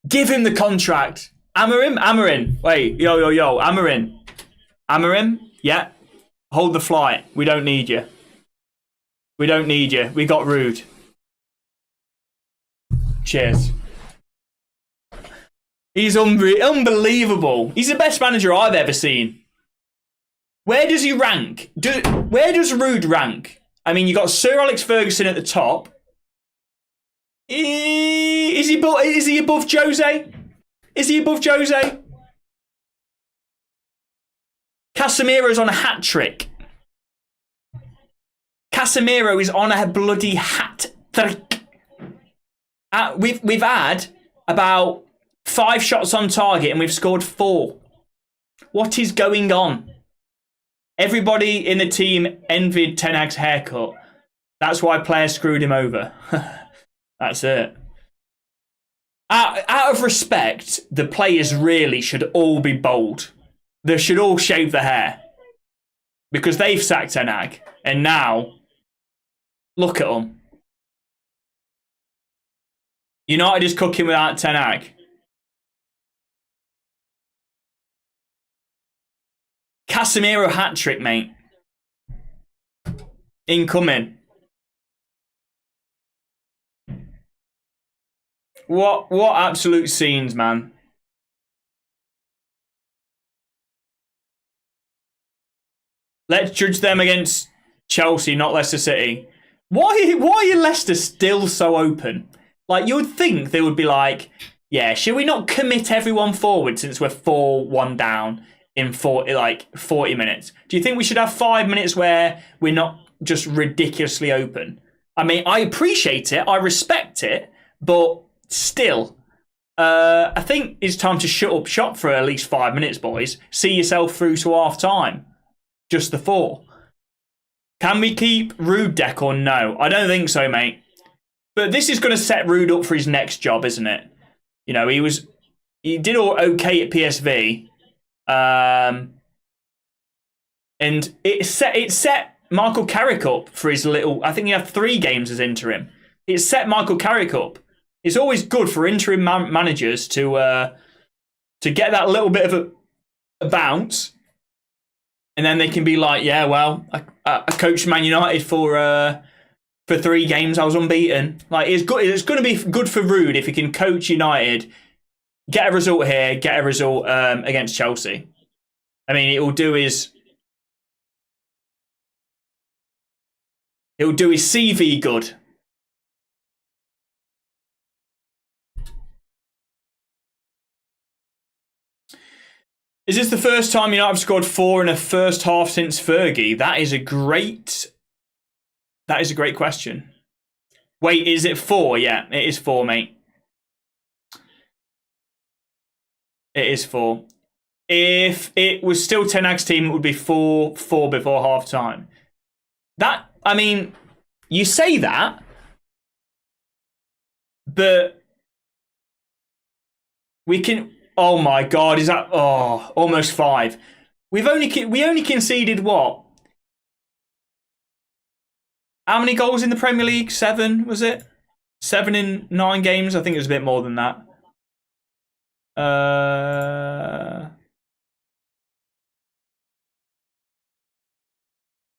the contract. Amorim. Wait, yo. Amorim, yeah. Hold the flight. We don't need you. We got Rude. Cheers. He's unbelievable. He's the best manager I've ever seen. Where does he rank? Where does Rude rank? I mean, you got Sir Alex Ferguson at the top. Is he above Jose? Is he above Jose? Casemiro's on a hat trick. Casemiro is on a bloody hat trick. We've had about 5 shots on target and we've scored 4. What is going on? Everybody in the team envied Ten Hag's haircut. That's why players screwed him over. That's it. Out of respect, the players really should all be bald. They should all shave their hair. Because they've sacked Ten Hag. And now, look at them. United is cooking without Ten Hag. Casemiro hat trick, mate. Incoming. What absolute scenes, man. Let's judge them against Chelsea, not Leicester City. Why are Leicester still so open? Like, you would think they would be like, yeah, should we not commit everyone forward since we're 4-1 down in 40 minutes? Do you think we should have 5 minutes where we're not just ridiculously open? I mean, I appreciate it, I respect it, but still, I think it's time to shut up shop for at least 5 minutes, boys. See yourself through to half time. Just the 4. Can we keep Rude deck or no? I don't think so, mate. But this is going to set Rude up for his next job, isn't it? You know, he did all okay at PSV. And it set Michael Carrick up for his little... I think he had 3 games as interim. It set Michael Carrick up. It's always good for interim managers to get that little bit of a bounce, and then they can be like, yeah, well, I coached Man United for 3 games. I was unbeaten. Like, it's good. It's going to be good for Rude if he can coach United, get a result here, get a result against Chelsea. I mean, it will do his CV good. Is this the first time United have scored 4 in a first half since Fergie? That is a great question. Wait, is it 4? Yeah, it is 4, mate. It is 4. If it was still Ten Hag's team, it would be 4-4 before half time. That, I mean, you say that, but we can. Oh my God, is that almost 5? We only conceded what? How many goals in the Premier League? 7, was it? 7 in 9 games? I think it was a bit more than that.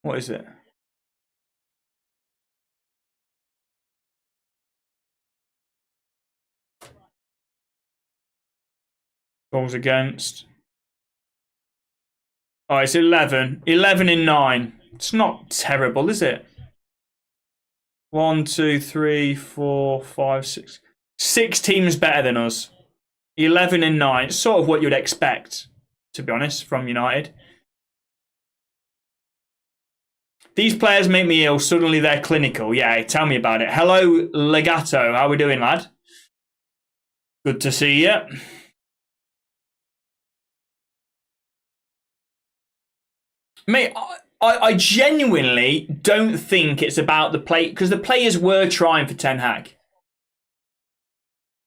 What is it? Goals against. Oh, it's 11. 11 in 9. It's not terrible, is it? 1, 2, 3, 4, 5, 6. 6 teams better than us. 11 in 9. It's sort of what you'd expect, to be honest, from United. These players make me ill. Suddenly they're clinical. Yeah, tell me about it. Hello, Legato. How we doing, lad? Good to see you. Mate, I genuinely don't think it's about the play, because the players were trying for Ten Hag.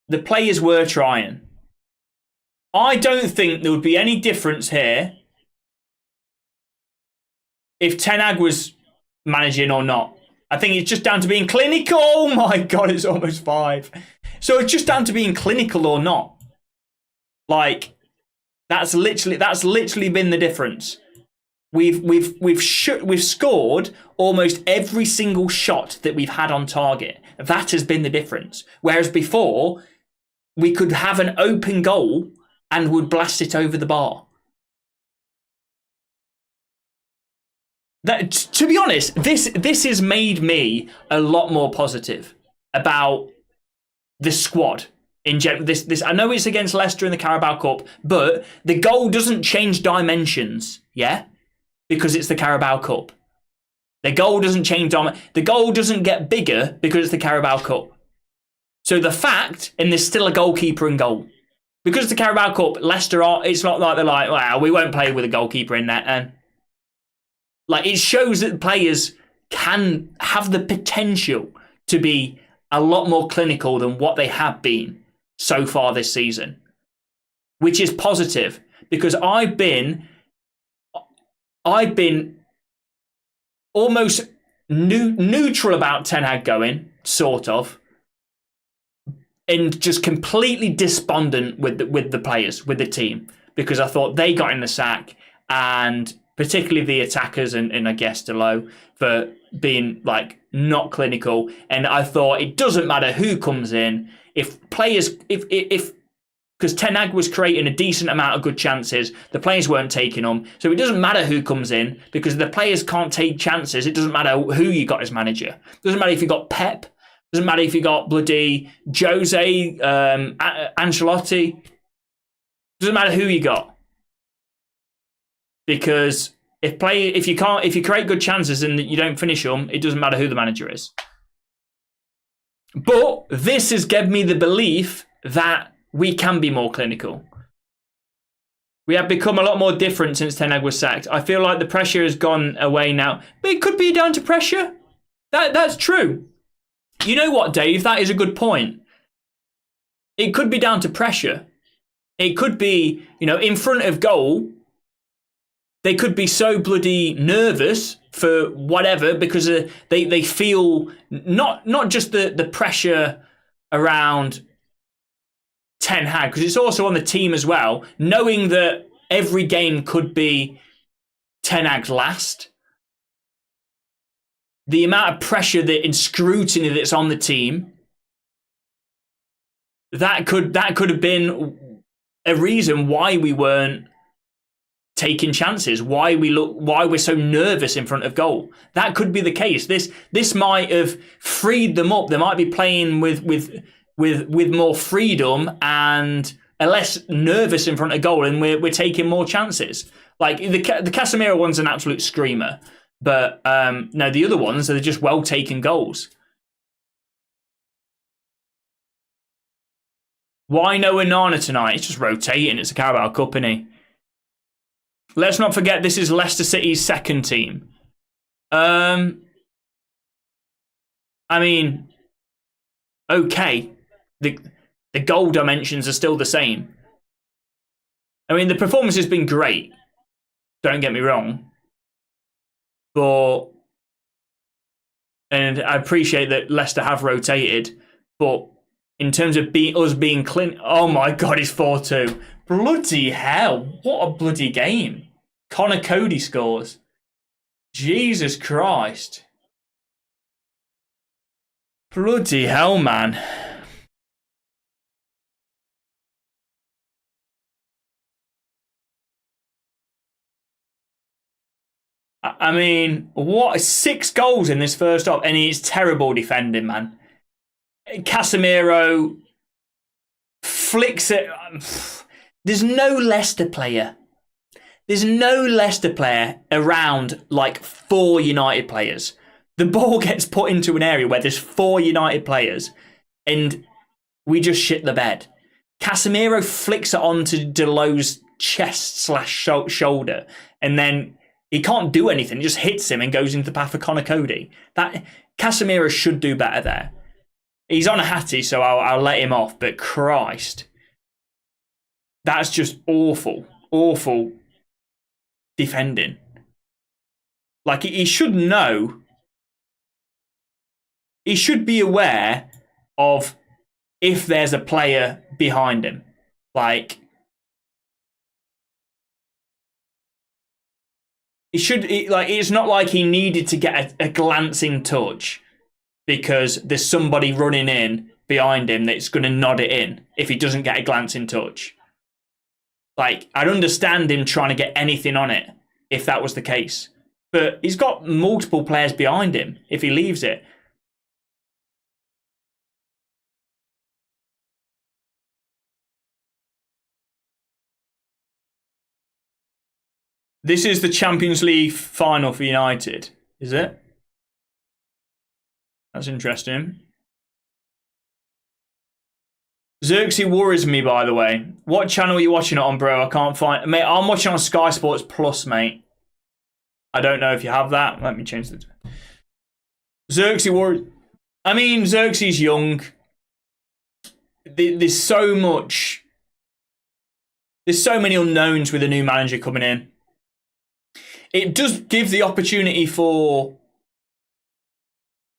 The players were trying. I don't think there would be any difference here if Ten Hag was managing or not. I think it's just down to being clinical. Oh my God, it's almost 5. So it's just down to being clinical or not. Like, that's literally been the difference. We've scored almost every single shot that we've had on target. That has been the difference. Whereas before, we could have an open goal and would blast it over the bar. That, to be honest, this has made me a lot more positive about the squad in general. This I know it's against Leicester in the Carabao Cup, but the goal doesn't change dimensions. Yeah. Because it's the Carabao Cup. The goal doesn't change. The goal doesn't get bigger because it's the Carabao Cup. So the fact, and there's still a goalkeeper in goal. Because it's the Carabao Cup, Leicester are, it's not like they're like, well, we won't play with a goalkeeper in there. And like, it shows that players can have the potential to be a lot more clinical than what they have been so far this season. Which is positive, because I've been almost neutral about Ten Hag going, sort of, and just completely despondent with the players, with the team, because I thought they got in the sack, and particularly the attackers and I guess Delo for being like not clinical. And I thought it doesn't matter who comes in, if players, if because Ten Hag was creating a decent amount of good chances. The players weren't taking them. So it doesn't matter who comes in, because the players can't take chances. It doesn't matter who you got as manager. It doesn't matter if you got Pep. It doesn't matter if you got bloody Jose, Ancelotti. It doesn't matter who you got. Because if you create good chances and you don't finish them, it doesn't matter who the manager is. But this has given me the belief that we can be more clinical. We have become a lot more different since Ten Hag was sacked. I feel like the pressure has gone away now. But it could be down to pressure. That's true. You know what, Dave? That is a good point. It could be down to pressure. It could be, in front of goal, they could be so bloody nervous for whatever, because they feel not just the pressure around Ten Hag, because it's also on the team as well, knowing that every game could be Ten Hag's last. The amount of pressure and scrutiny that's on the team, that could have been a reason why we weren't taking chances, why we're so nervous in front of goal. That could be the case. This might have freed them up. They might be playing with more freedom and less nervous in front of goal, and we're taking more chances. Like the Casemiro one's an absolute screamer, but no, the other ones are just well taken goals. Why no Onana tonight? It's just rotating. It's a Carabao Cup, isn't he? Let's not forget this is Leicester City's second team. I mean, okay, the goal dimensions are still the same. I mean, the performance has been great. Don't get me wrong, and I appreciate that Leicester have rotated, but in terms of us being clean, oh my God, it's 4-2. Bloody hell! What a bloody game! Connor Cody scores. Jesus Christ! Bloody hell, man! I mean, what? 6 goals in this first half, and it's terrible defending, man. Casemiro flicks it. There's no Leicester player. There's no Leicester player around like 4 United players. The ball gets put into an area where there's 4 United players, and we just shit the bed. Casemiro flicks it onto Delos's chest/shoulder, and then he can't do anything. He just hits him and goes into the path of Connor Cody. That Casemiro should do better there. He's on a hattie, so I'll let him off. But Christ, that's just awful, awful defending. Like he should know. He should be aware of if there's a player behind him. Like it's not like he needed to get a glancing touch because there's somebody running in behind him that's going to nod it in if he doesn't get a glancing touch. Like, I'd understand him trying to get anything on it if that was the case. But he's got multiple players behind him if he leaves it. This is the Champions League final for United, is it? That's interesting. Xerxes worries me, by the way. What channel are you watching it on, bro? I can't find... Mate, I'm watching on Sky Sports Plus, mate. I don't know if you have that. Let me change the... Xerxes worries... I mean, Xerxes young. There's so much... There's so many unknowns with a new manager coming in. It does give the opportunity for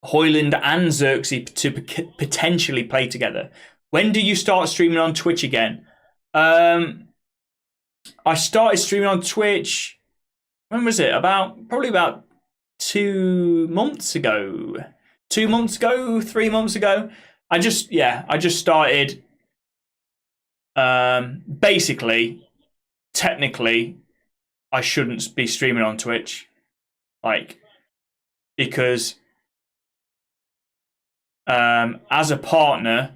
Højlund and Xerxes to potentially play together. When do you start streaming on Twitch again? I started streaming on Twitch, when was it? Probably about 2 months ago. 2 months ago, 3 months ago. I just started, basically, technically, I shouldn't be streaming on Twitch. Like, because as a partner,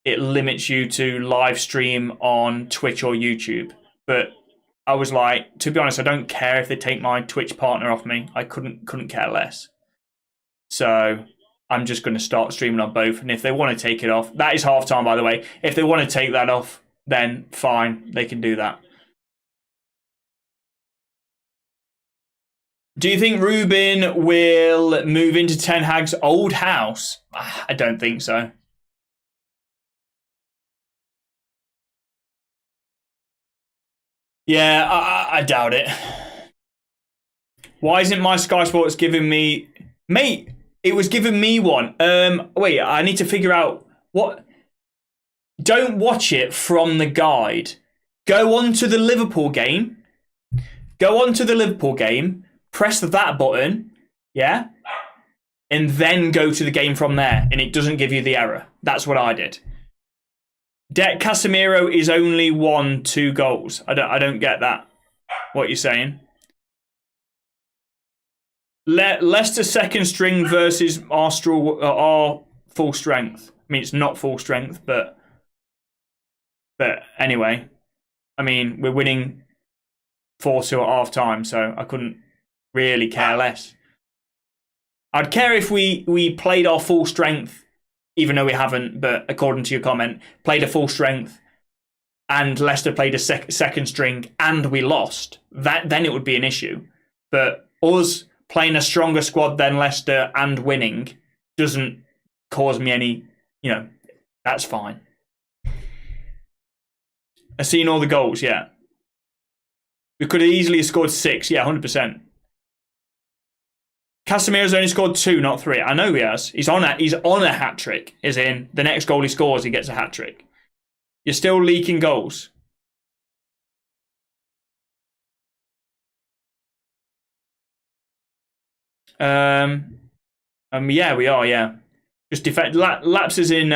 it limits you to live stream on Twitch or YouTube. But I was like, to be honest, I don't care if they take my Twitch partner off me. I couldn't care less. So I'm just going to start streaming on both. And if they want to take it off, that is halftime, by the way. If they want to take that off, then fine, they can do that. Do you think Ruben will move into Ten Hag's old house? I don't think so. Yeah, I doubt it. Why isn't my Sky Sports giving me... Mate, it was giving me one. Wait, I need to figure out what... Don't watch it from the guide. Go on to the Liverpool game. Press that button, yeah? And then go to the game from there. And it doesn't give you the error. That's what I did. Casemiro is only 1-2 goals. I don't get that. What you're saying? Leicester second string versus our full strength. I mean, it's not full strength, but But anyway, I mean, we're winning 4-2 at half time, so I couldn't really care less. I'd care if we played our full strength, even though we haven't, but according to your comment, played a full strength and Leicester played a second string and we lost. Then it would be an issue. But us playing a stronger squad than Leicester and winning doesn't cause me any, that's fine. I've seen all the goals, yeah. We could have easily scored 6, yeah, 100%. Casemiro's only scored 2, not 3. I know he has. He's on a hat trick. As in, the next goal he scores, he gets a hat trick. You're still leaking goals. Yeah, we are. Yeah, just lapses in.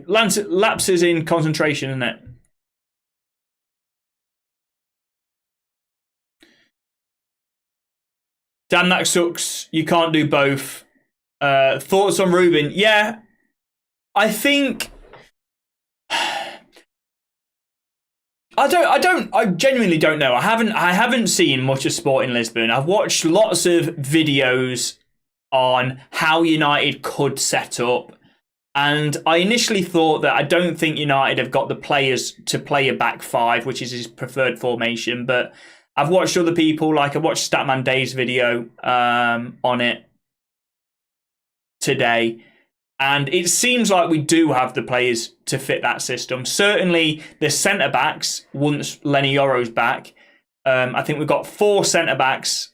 Lapses in concentration, isn't it? Damn, that sucks. You can't do both. Thoughts on Ruben? Yeah, I think. I genuinely don't know. I haven't seen much of sport in Lisbon. I've watched lots of videos on how United could set up. And I initially thought that I don't think United have got the players to play a back five, which is his preferred formation. But I've watched other people, like I watched Statman Day's video on it today. And it seems like we do have the players to fit that system. Certainly the centre-backs, once Lenny Yoro's back, I think we've got 4 centre-backs,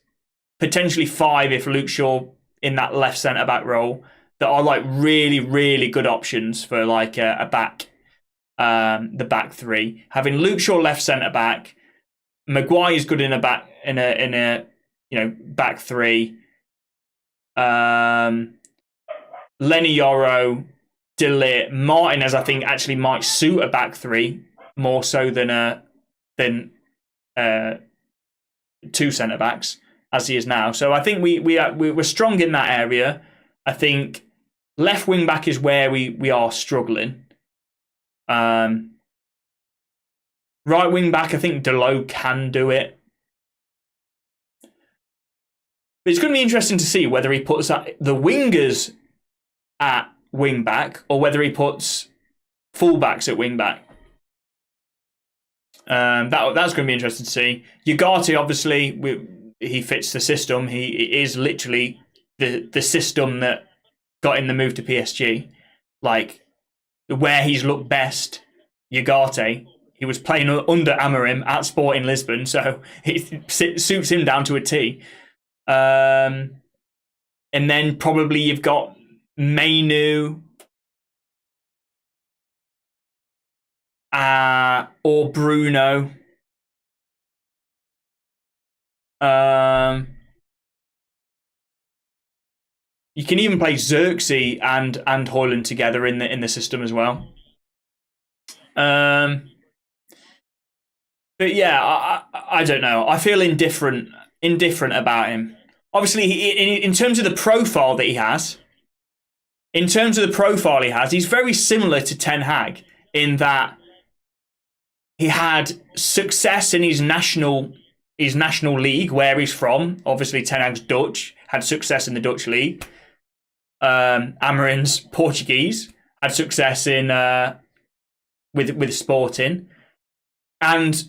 potentially 5 if Luke Shaw in that left centre-back role, that are like really, really good options for like a back, the back 3. Having Luke Shaw left centre-back, Maguire's good in a back, in a back 3. Lenny Yoro, De Ligt, Martinez, I think actually might suit a back 3 more so than 2 centre backs as he is now. So I think we're strong in that area. I think left wing back is where we are struggling. Right wing back, I think Delot can do it. But it's going to be interesting to see whether he puts the wingers at wing back or whether he puts fullbacks at wing back. That's going to be interesting to see. Ugarte, obviously, he fits the system. He is literally the system that got in the move to PSG. Like, where he's looked best, Ugarte, he was playing under Amorim at Sporting Lisbon, so it suits him down to a T. And then probably you've got Mainu or Bruno. You can even play Xerxes and Højlund together in the system as well. But yeah, I don't know. I feel indifferent about him. Obviously, in terms of the profile that he has, he's very similar to Ten Hag in that he had success in his national league where he's from. Obviously, Ten Hag's Dutch, had success in the Dutch league. Amorim's Portuguese, had success in with Sporting, and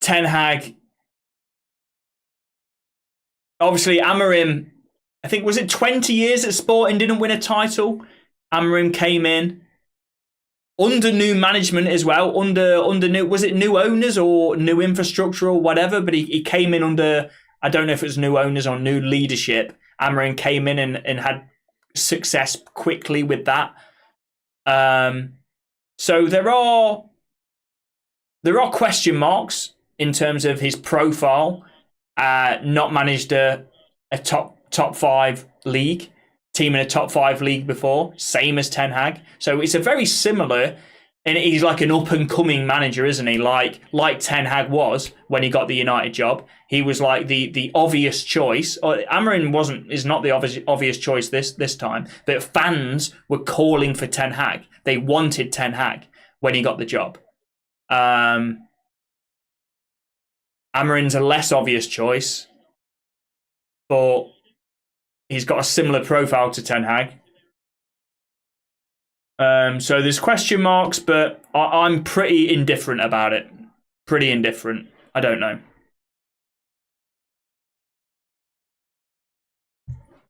Ten Hag. Obviously, Amorim, I think, was it 20 years at Sporting, didn't win a title. Amorim came in under new management as well, under new, was it new owners or new infrastructure or whatever, but he came in under, I don't know if it was new owners or new leadership. Amorim came in and had success quickly with that. So there are question marks in terms of his profile. Not managed a top 5 league, team in a top 5 league before, same as Ten Hag. So it's a very similar And he's like an up-and-coming manager, isn't he? Like Ten Hag was when he got the United job. He was like the obvious choice. Amorim is not the obvious choice this time, but fans were calling for Ten Hag. They wanted Ten Hag when he got the job. Amorim's a less obvious choice, but he's got a similar profile to Ten Hag. So there's question marks, but I'm pretty indifferent about it. Pretty indifferent. I don't know.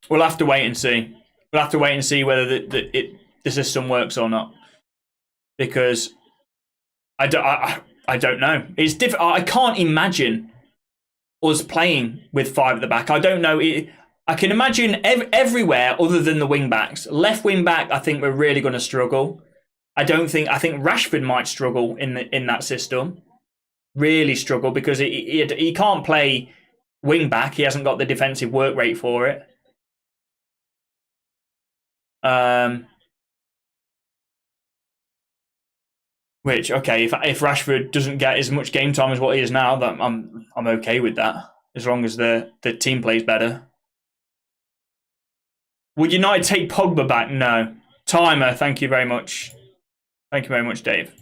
We'll have to wait and see. We'll have to wait and see whether the system works or not, because I don't know. It's different. I can't imagine us playing with 5 at the back. I don't know. I can imagine everywhere other than the wing backs. Left wing back, I think we're really going to struggle. I think Rashford might struggle in that system. Really struggle, because he can't play wing back. He hasn't got the defensive work rate for it. Which, okay, if Rashford doesn't get as much game time as what he is now, then I'm okay with that, as long as the team plays better. Would United take Pogba back? No. Timer, thank you very much. Thank you very much, Dave.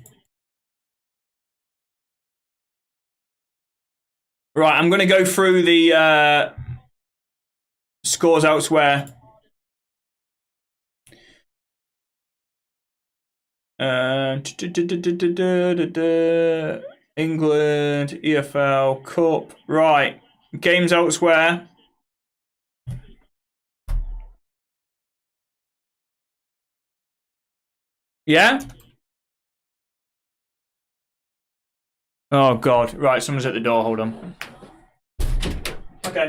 Right, I'm going to go through the scores elsewhere. England, EFL, Cup. Right, games elsewhere. Yeah? Oh, God. Right, someone's at the door. Hold on. Okay.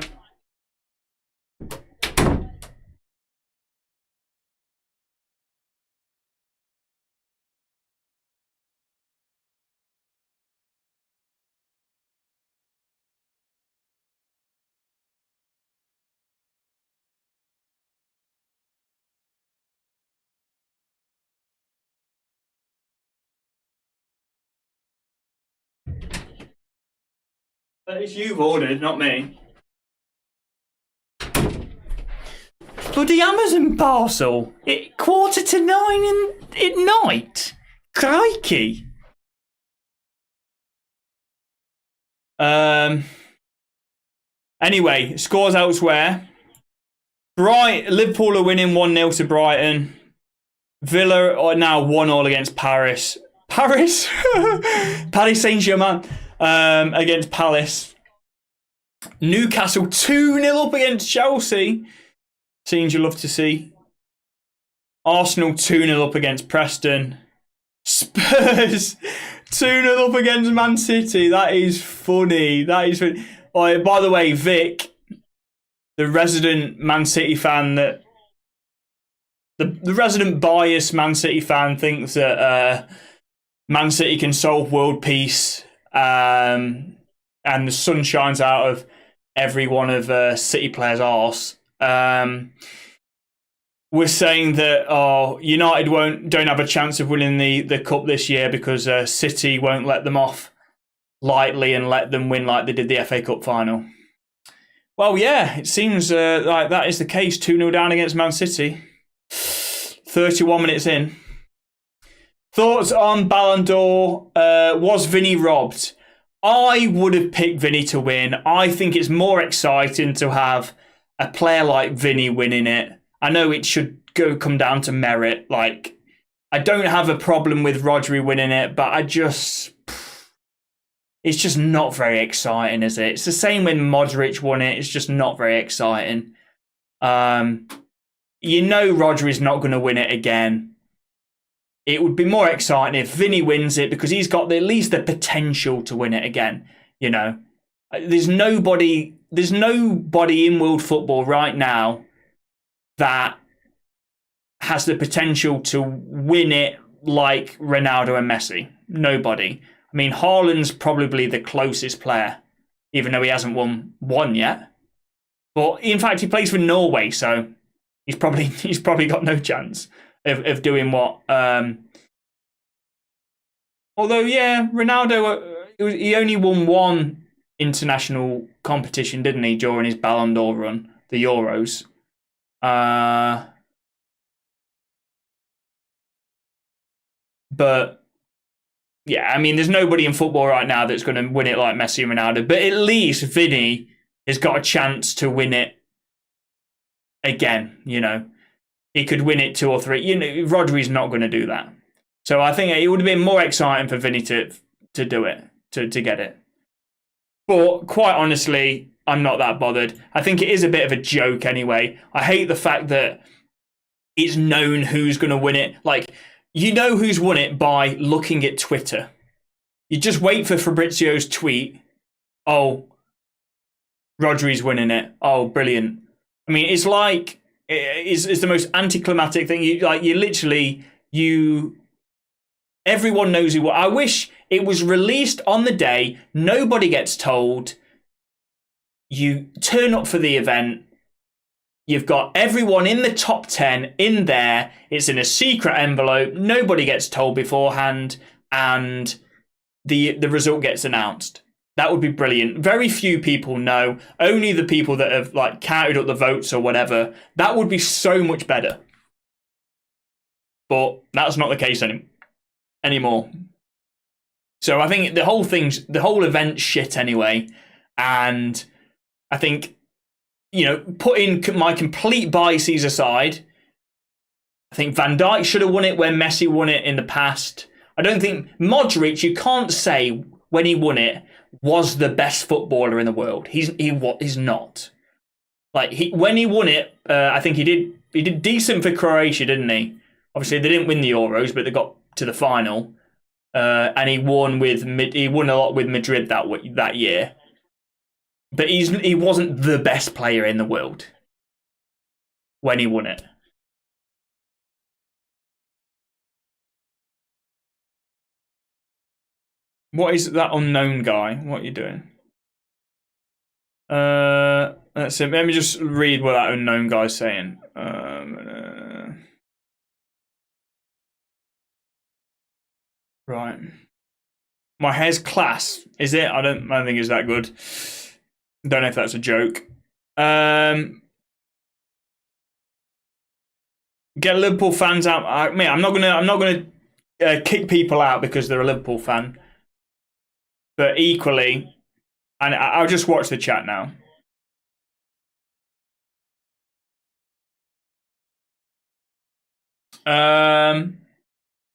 It's you've ordered, not me. Bloody Amazon parcel. 8:45 at night. Crikey. Anyway, scores elsewhere. Liverpool are winning 1-0 to Brighton. Villa are now 1-1 against Paris. Paris Saint-Germain. Against Palace. Newcastle 2-0 up against Chelsea. Scenes you love to see. Arsenal 2-0 up against Preston. Spurs 2-0 up against Man City. That is funny. Oh, by the way, Vic, the resident Man City fan, that the resident biased Man City fan, thinks that Man City can solve world peace. And the sun shines out of every one of City players' arse. We're saying that United don't have a chance of winning the cup this year because City won't let them off lightly and let them win like they did the FA Cup final. Well, yeah, it seems like that is the case. 2-0 down against Man City. 31 minutes in. Thoughts on Ballon d'Or? Was Vinny robbed? I would have picked Vinny to win. I think it's more exciting to have a player like Vinny winning it. I know it should come down to merit. Like, I don't have a problem with Rodri winning it, but it's just not very exciting, is it? It's the same when Modric won it. It's just not very exciting. Rodri's not going to win it again. It would be more exciting if Vinny wins it, because he's got at least the potential to win it again. There's nobody in world football right now that has the potential to win it like Ronaldo and Messi. Nobody. I mean, Haaland's probably the closest player, even though he hasn't won one yet. But in fact, he plays for Norway, so he's probably got no chance of doing what Although, yeah, Ronaldo, he only won one international competition, didn't he, during his Ballon d'Or run, the Euros. But yeah, I mean, there's nobody in football right now that's going to win it like Messi and Ronaldo. But at least Vinny has got a chance to win it again. He could win it 2 or 3. Rodri's not going to do that. So I think it would have been more exciting for Vinny to do it, to get it. But quite honestly, I'm not that bothered. I think it is a bit of a joke anyway. I hate the fact that it's known who's going to win it. Like, who's won it by looking at Twitter. You just wait for Fabrizio's tweet. Oh, Rodri's winning it. Oh, brilliant. I mean, it's like, it's the most anticlimactic thing. Everyone knows who. I wish it was released on the day. Nobody gets told. You turn up for the event. You've got everyone in the top 10 in there. It's in a secret envelope. Nobody gets told beforehand, and the result gets announced. That would be brilliant. Very few people know. Only the people that have counted up the votes or whatever. That would be so much better. But that's not the case anymore. So I think the whole event's shit anyway, and I think, putting my complete biases aside, I think Van Dijk should have won it when Messi won it in the past. I don't think Modric, you can't say when he won it, was the best footballer in the world. He's not. When he won it, I think he did decent for Croatia, didn't he? Obviously they didn't win the Euros, but they got to the final, and he won a lot with Madrid that year. But he wasn't the best player in the world when he won it. What is that unknown guy? What are you doing? Let's see. Let me just read what that unknown guy's saying. Right. My hair's class. Is it? I don't think it's that good. Don't know if that's a joke. Get Liverpool fans out. I'm not gonna kick people out because they're a Liverpool fan. But equally, and I'll just watch the chat now.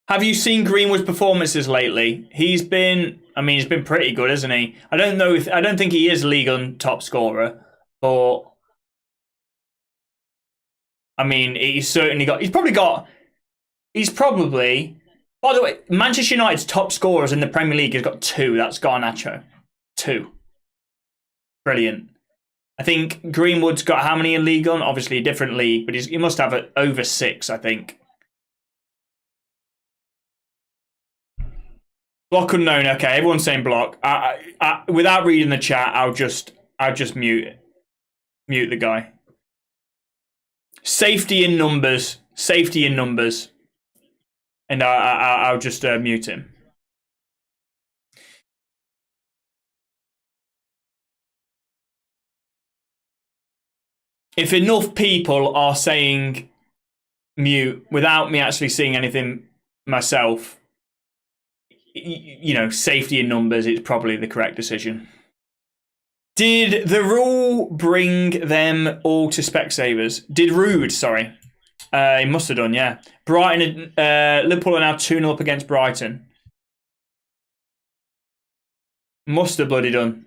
Have you seen Greenwood's performances lately? He's been pretty good, hasn't he? I don't think he is league on top scorer, but I mean, he's probably, by the way, Manchester United's top scorers in the Premier League has got 2. That's Garnacho. 2. Brilliant. I think Greenwood's got how many in league on? Obviously a different league, but he must have over 6, I think. Block unknown. Okay, everyone's saying block. Without reading the chat, I'll just mute the guy. Safety in numbers. And I'll just mute him. If enough people are saying mute without me actually seeing anything myself, safety in numbers is probably the correct decision. Did the rule bring them all to Specsavers? Did Rude, sorry. He must have done, yeah. Brighton, Liverpool are now 2-0 up against Brighton. Must have bloody done.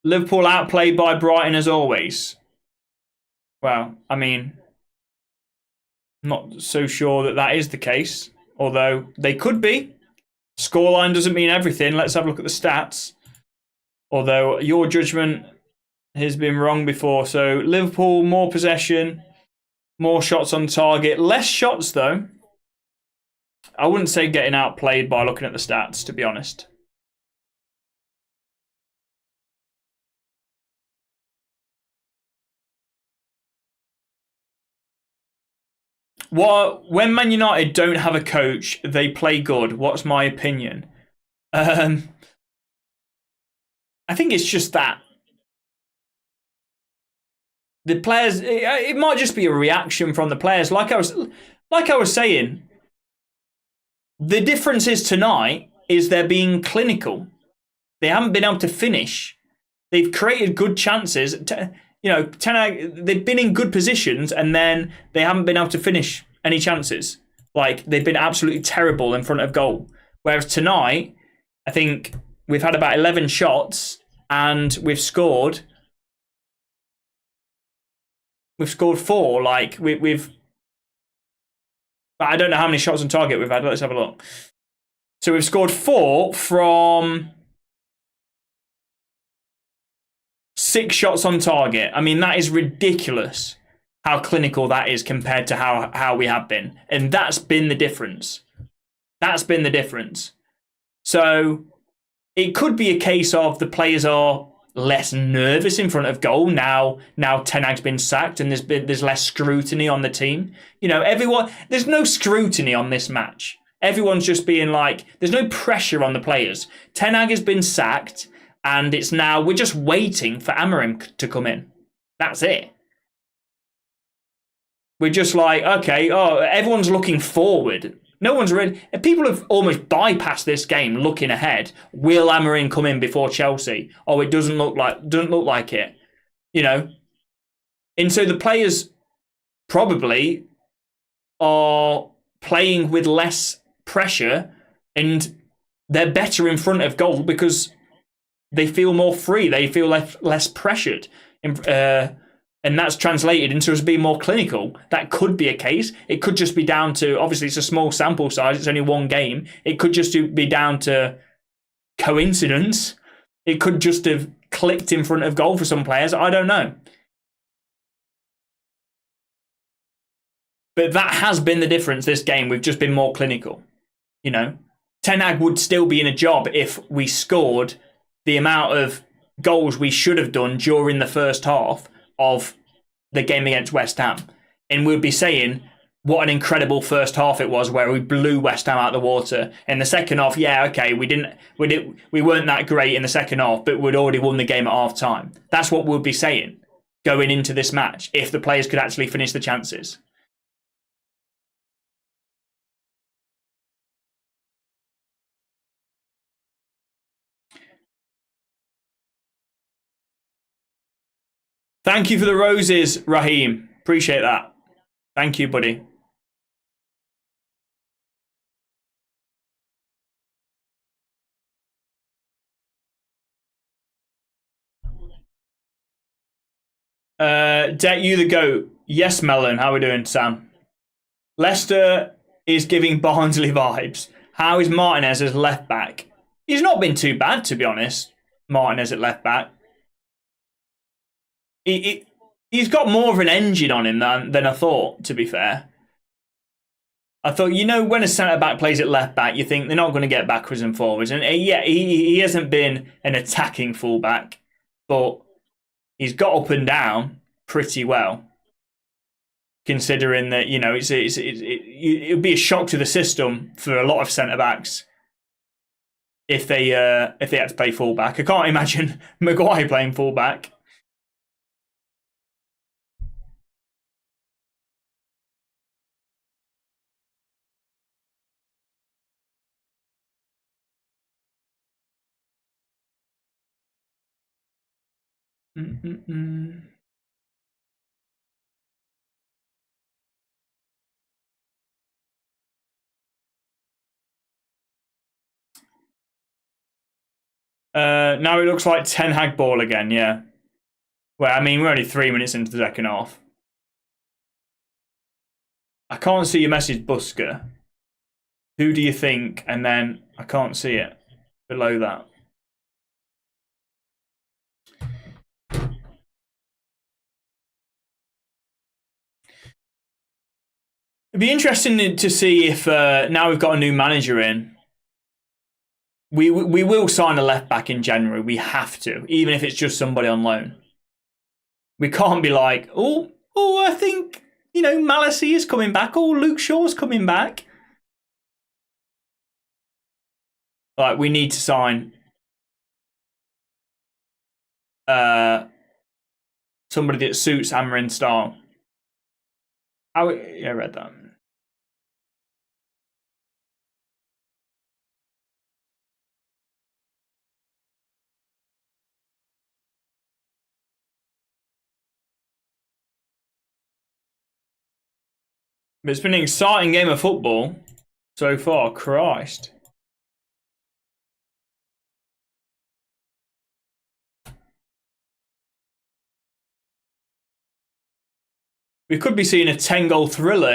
Liverpool outplayed by Brighton as always. Well, I mean, not so sure that is the case. Although they could be. Scoreline doesn't mean everything. Let's have a look at the stats. Although your judgment has been wrong before. So Liverpool, more possession, more shots on target. Less shots, though. I wouldn't say getting outplayed by looking at the stats, to be honest. When Man United don't have a coach, they play good. What's my opinion? I think it's just that the players. It might just be a reaction from the players. Like I was saying, the difference is tonight is they're being clinical. They haven't been able to finish. They've created good chances. Ten Hag, they've been in good positions and then they haven't been able to finish any chances. Like, they've been absolutely terrible in front of goal. Whereas tonight, I think we've had about 11 shots and we've scored 4. Like, we've I don't know how many shots on target we've had. Let's have a look. So we've scored 4 from 6 shots on target. I mean, that is ridiculous how clinical that is compared to how we have been. And that's been the difference. That's been the difference. So it could be a case of the players are less nervous in front of goal now Ten Hag's been sacked and there's less scrutiny on the team. There's no scrutiny on this match. Everyone's just being like, there's no pressure on the players. Ten Hag has been sacked and it's now, we're just waiting for Amorim to come in. That's it. We're just like, okay, everyone's looking forward. No one's really. People have almost bypassed this game, looking ahead. Will Amorim come in before Chelsea? Oh, it doesn't look like it. And so the players probably are playing with less pressure, and they're better in front of goal because they feel more free. They feel less pressured. And that's translated into us being more clinical. That could be a case. It could just be down to, obviously it's a small sample size, it's only one game. It could just be down to coincidence. It could just have clicked in front of goal for some players. I don't know. But that has been the difference this game. We've just been more clinical. Ten Hag would still be in a job if we scored the amount of goals we should have done during the first half of the game against West Ham. And we'd be saying what an incredible first half it was where we blew West Ham out of the water. In the second half, we weren't that great in the second half, but we'd already won the game at half time. That's what we'd be saying going into this match if the players could actually finish the chances. Thank you for the roses, Raheem. Appreciate that. Thank you, buddy. Debt you the goat. Yes, Melon. How are we doing, Sam? Leicester is giving Barnsley vibes. How is Martinez as left back? He's not been too bad, to be honest. Martinez at left back. He's got more of an engine on him than I thought, to be fair. I thought, when a centre-back plays at left-back, you think they're not going to get backwards and forwards. And yeah, he hasn't been an attacking fullback, but he's got up and down pretty well, considering that, it would be a shock to the system for a lot of centre-backs if they had to play fullback. I can't imagine Maguire playing fullback. Now it looks like Ten Hag ball again, yeah. Well, I mean, we're only 3 minutes into the second half. I can't see your message, Busker. Who do you think? And then I can't see it below that. It'd be interesting to see if now we've got a new manager in. We will sign a left back in January. We have to, even if it's just somebody on loan. We can't be like, I think you know, Malassi is coming back. Oh, Luke Shaw's coming back. Like, we need to sign somebody that suits Amorim's style. I read that. But it's been an exciting game of football so far. Christ. We could be seeing a 10-goal thriller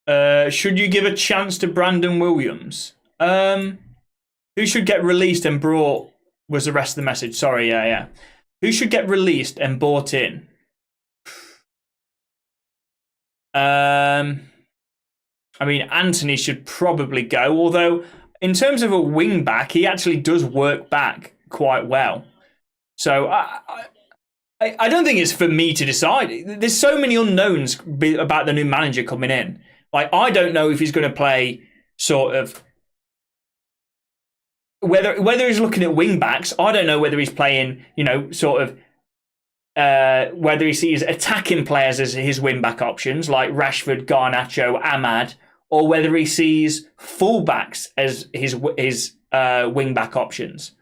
here. Should you give a chance to Brandon Williams? Who should get released and brought was the rest of the message. Sorry, yeah. Who should get released and bought in? I mean, Anthony should probably go, although in terms of a wing back, he actually does work back quite well. So I don't think it's for me to decide. There's so many unknowns about the new manager coming in. Like, I don't know if he's going to play sort of whether he's looking at wing backs. I don't know whether he's playing, you know, sort of whether he sees attacking players as his wing back options like Rashford, Garnacho, Ahmad, or whether he sees fullbacks as his wing back options.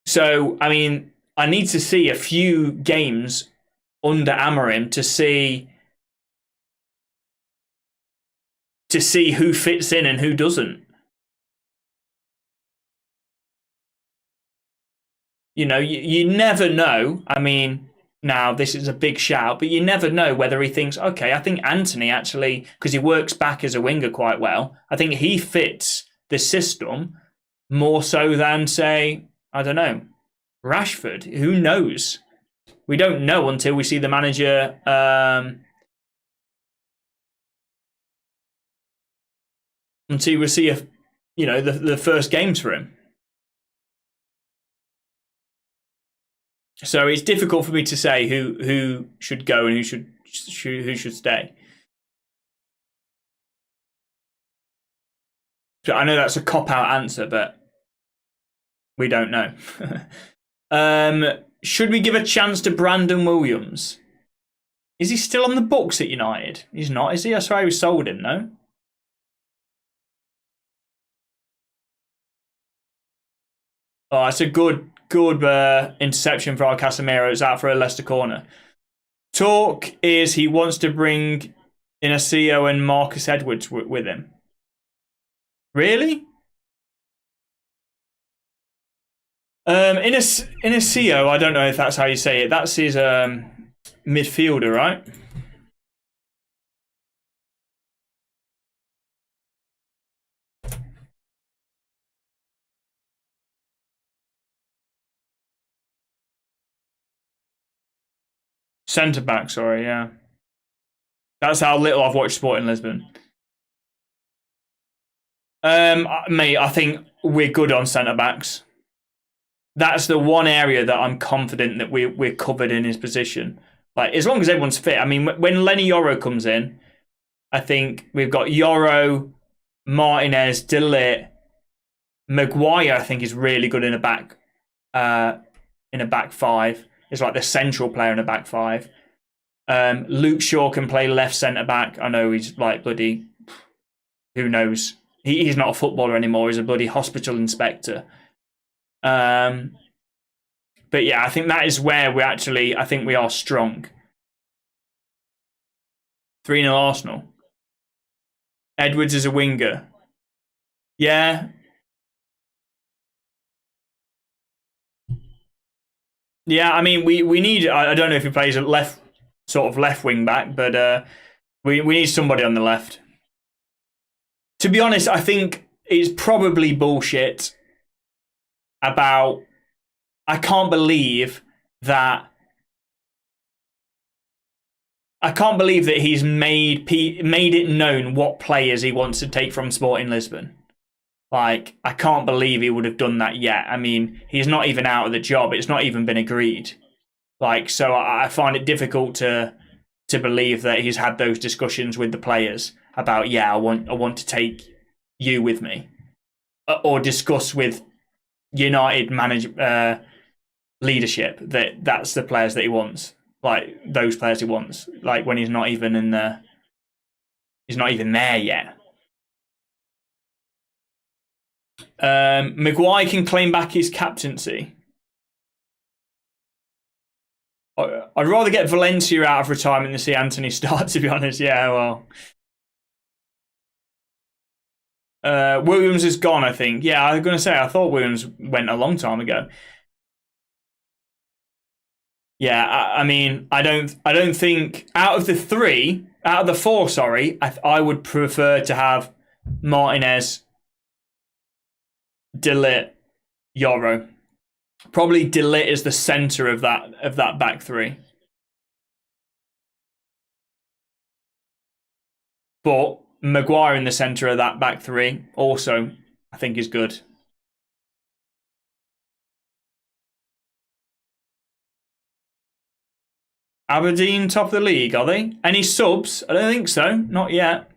So, I mean, I need to see a few games under Amorim to see who fits in and who doesn't. You know, you never know. I mean, now this is a big shout, but you never know whether he thinks, okay, I think Anthony actually, because he works back as a winger quite well, I think he fits the system more so than, say, I don't know, Rashford. Who knows? We don't know until we see the manager until we see the first games for him. So it's difficult for me to say who should go and who should stay. So I know that's a cop-out answer, but we don't know. Should we give a chance to Brandon Williams? Is he still on the books at United? He's not, is he? I swear we sold him, no? Oh, it's a good interception for our Casemiro. It's out for a Leicester corner. Talk is he wants to bring Inacio and Marcus Edwards with him. Really? Inacio, I don't know if that's how you say it. That's his midfielder, right? Centre back, sorry, yeah. That's how little I've watched Sporting Lisbon. Mate, I think we're good on centre backs. That's the one area that I'm confident that we're covered in his position. Like, as long as everyone's fit. I mean, when Lenny Yoro comes in, I think we've got Yoro, Martinez, De Ligt, Maguire. I think is really good in a back five. Is like the central player in a back five. Luke Shaw can play left centre back. I know he's like bloody. Who knows? He's not a footballer anymore. He's a bloody hospital inspector. But yeah, I think that is where I think we are strong. 3-0 Arsenal. Edwards is a winger. Yeah. Yeah, I mean, we need. I don't know if he plays a left wing back, but we need somebody on the left. To be honest, I think it's probably bullshit about. I can't believe that he's made it known what players he wants to take from Sporting Lisbon. Like, I can't believe he would have done that yet. I mean, he's not even out of the job. It's not even been agreed. Like, so I find it difficult to believe that he's had those discussions with the players about, yeah, I want to take you with me, or discuss with United leadership that that's the players that he wants, like those players he wants, like when he's not even he's not even there yet. Maguire can claim back his captaincy. I'd rather get Valencia out of retirement than see Anthony start, to be honest. Yeah, well. Williams is gone, I think. Yeah, I was going to say, I thought Williams went a long time ago. Yeah, I mean, I don't think out of the four, sorry, I would prefer to have Martinez, De Ligt, Yoro. Probably De Ligt is the centre of that back three. But Maguire in the centre of that back three also, I think, is good. Aberdeen top of the league, are they? Any subs? I don't think so. Not yet.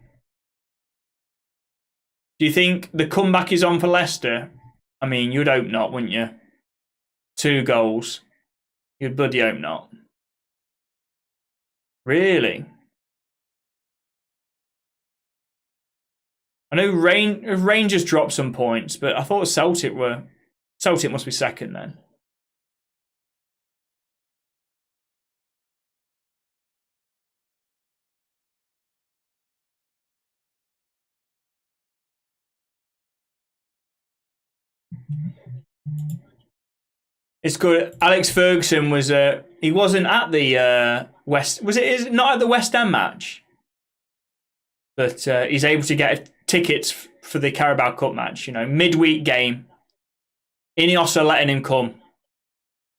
Do you think the comeback is on for Leicester? I mean, you'd hope not, wouldn't you? 2 goals. You'd bloody hope not. Really? I know Rangers dropped some points, but I thought Celtic must be second then. It's good. Alex Ferguson he wasn't at the West. Is it not at the West Ham match? But he's able to get tickets for the Carabao Cup match. You know, midweek game. Ineos are letting him come.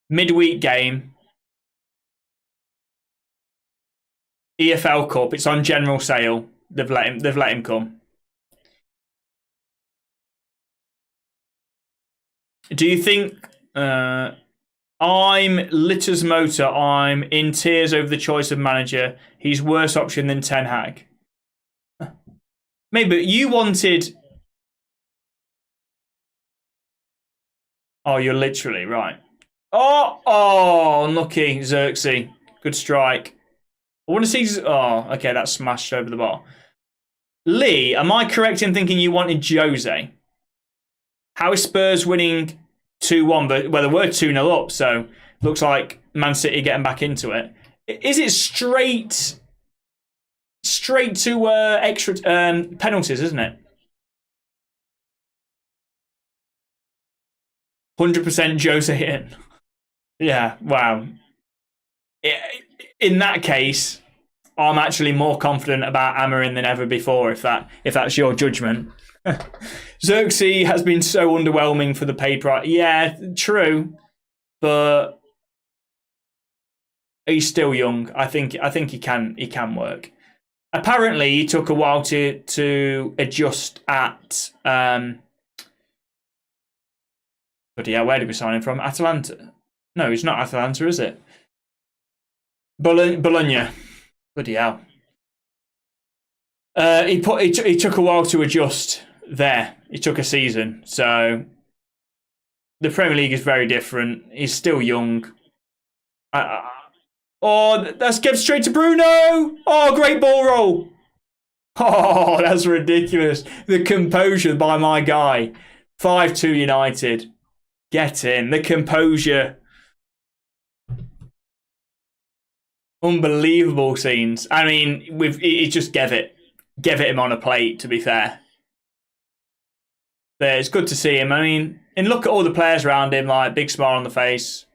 Midweek game. EFL Cup. It's on general sale. They've let him come. Do you think? I'm Litter's motor. I'm in tears over the choice of manager. He's worse option than Ten Hag. Maybe you wanted. Oh, you're literally right. Oh, unlucky, Xerxes. Good strike. I want to see. Oh, okay, that's smashed over the bar. Lee, am I correct in thinking you wanted Jose? How is Spurs winning 2-1? But well, they were 2-0 up, so looks like Man City getting back into it. Is it straight to extra penalties, isn't it? 100% Jose in. Yeah, wow. In that case, I'm actually more confident about Amorim than ever before, if that's your judgment. Xerxes has been so underwhelming for the paid price. Yeah, true, but he's still young. I think he can work. Apparently, he took a while to adjust at. But yeah, where did we sign him from? Atalanta? No, it's not Atalanta, is it? Bologna. Bloody hell. He took a while to adjust there. It took a season. So the Premier League is very different. He's still young. That's given straight to Bruno. Oh, great ball roll. Oh, that's ridiculous. The composure by my guy. 5-2 United. Get in. The composure. Unbelievable scenes. I mean, he just gave it him on a plate, to be fair. But it's good to see him. I mean, and look at all the players around him, like big smile on the face.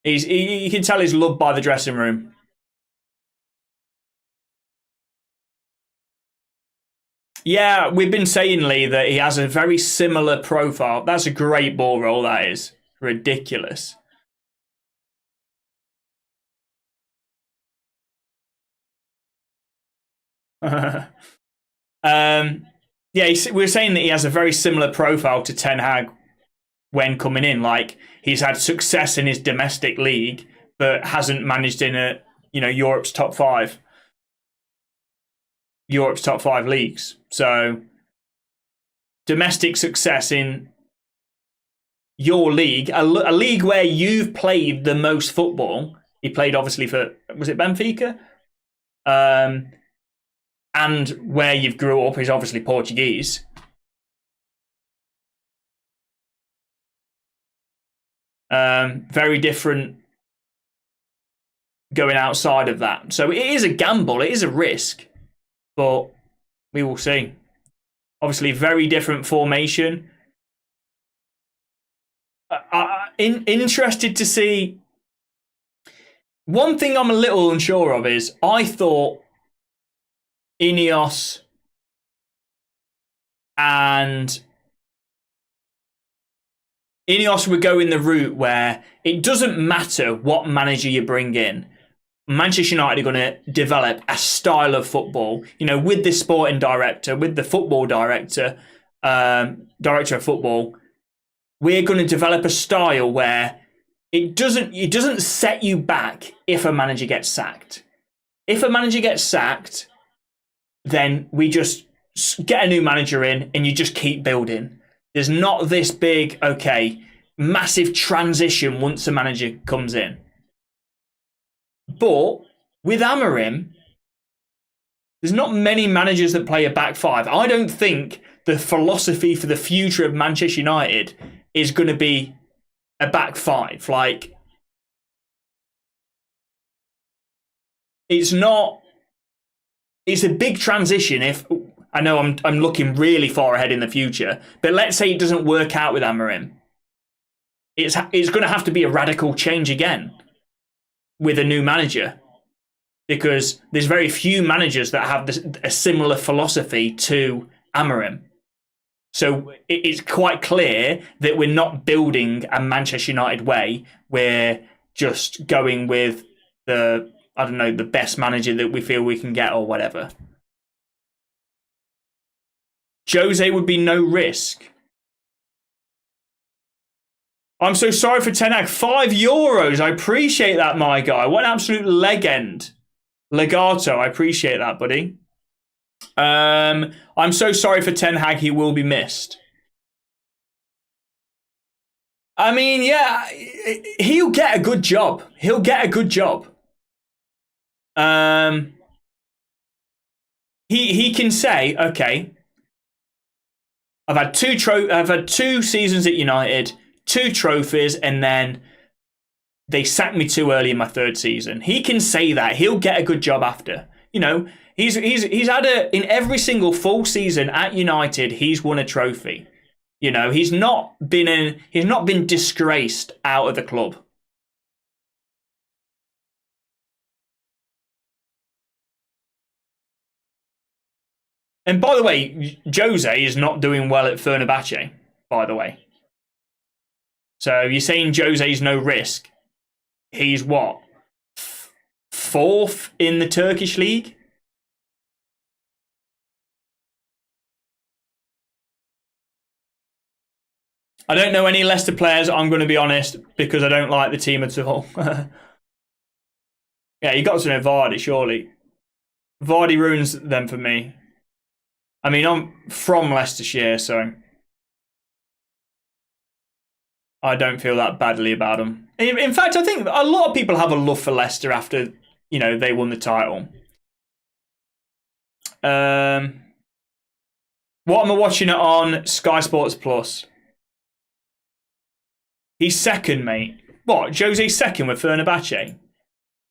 You can tell he's loved by the dressing room. Yeah, we've been saying, Lee, that he has a very similar profile. That's a great ball roll, that is. Ridiculous. Yeah, we were saying that he has a very similar profile to Ten Hag when coming in. Like, he's had success in his domestic league, but hasn't managed in Europe's top five leagues. So domestic success in your league, a league where you've played the most football. He played obviously for, was it Benfica? And where you've grew up is obviously Portuguese. Very different going outside of that. So it is a gamble, it is a risk, but we will see. Obviously, very different formation. Interested to see. One thing I'm a little unsure of is I thought Ineos would go in the route where it doesn't matter what manager you bring in. Manchester United are going to develop a style of football, with the sporting director, with the football director, director of football. We're going to develop a style where it doesn't set you back if a manager gets sacked. If a manager gets sacked, then we just get a new manager in and you just keep building. There's not this big, massive transition once a manager comes in. But with Amorim, there's not many managers that play a back five. I don't think the philosophy for the future of Manchester United is going to be a back five. Like, it's not. It's a big transition. If I know I'm looking really far ahead in the future, but let's say it doesn't work out with Amorim, it's going to have to be a radical change again with a new manager, because there's very few managers that have a similar philosophy to Amorim. So it's quite clear that we're not building a Manchester United way. We're just going with the best manager that we feel we can get or whatever. Jose would be no risk. I'm so sorry for Ten Hag. €5. I appreciate that, my guy. What an absolute legend. Legato, I appreciate that, buddy. I'm so sorry for Ten Hag. He will be missed. I mean, yeah, he'll get a good job. He'll get a good job. He can say, okay, I've had two seasons at United, 2 trophies, and then they sacked me too early in my 3rd season. He can say that. He'll get a good job after. He's had in every single full season at United, he's won a trophy. He's not been disgraced out of the club. And by the way, Jose is not doing well at Fenerbahce, by the way. So you're saying Jose's no risk. He's what? 4th in the Turkish league? I don't know any Leicester players, I'm going to be honest, because I don't like the team at all. Yeah, you got to know Vardy, surely. Vardy ruins them for me. I mean, I'm from Leicestershire, so I don't feel that badly about them. In fact, I think a lot of people have a love for Leicester after, they won the title. What am I watching it on? Sky Sports Plus. He's 2nd, mate. What? Jose's 2nd with Fenerbahce?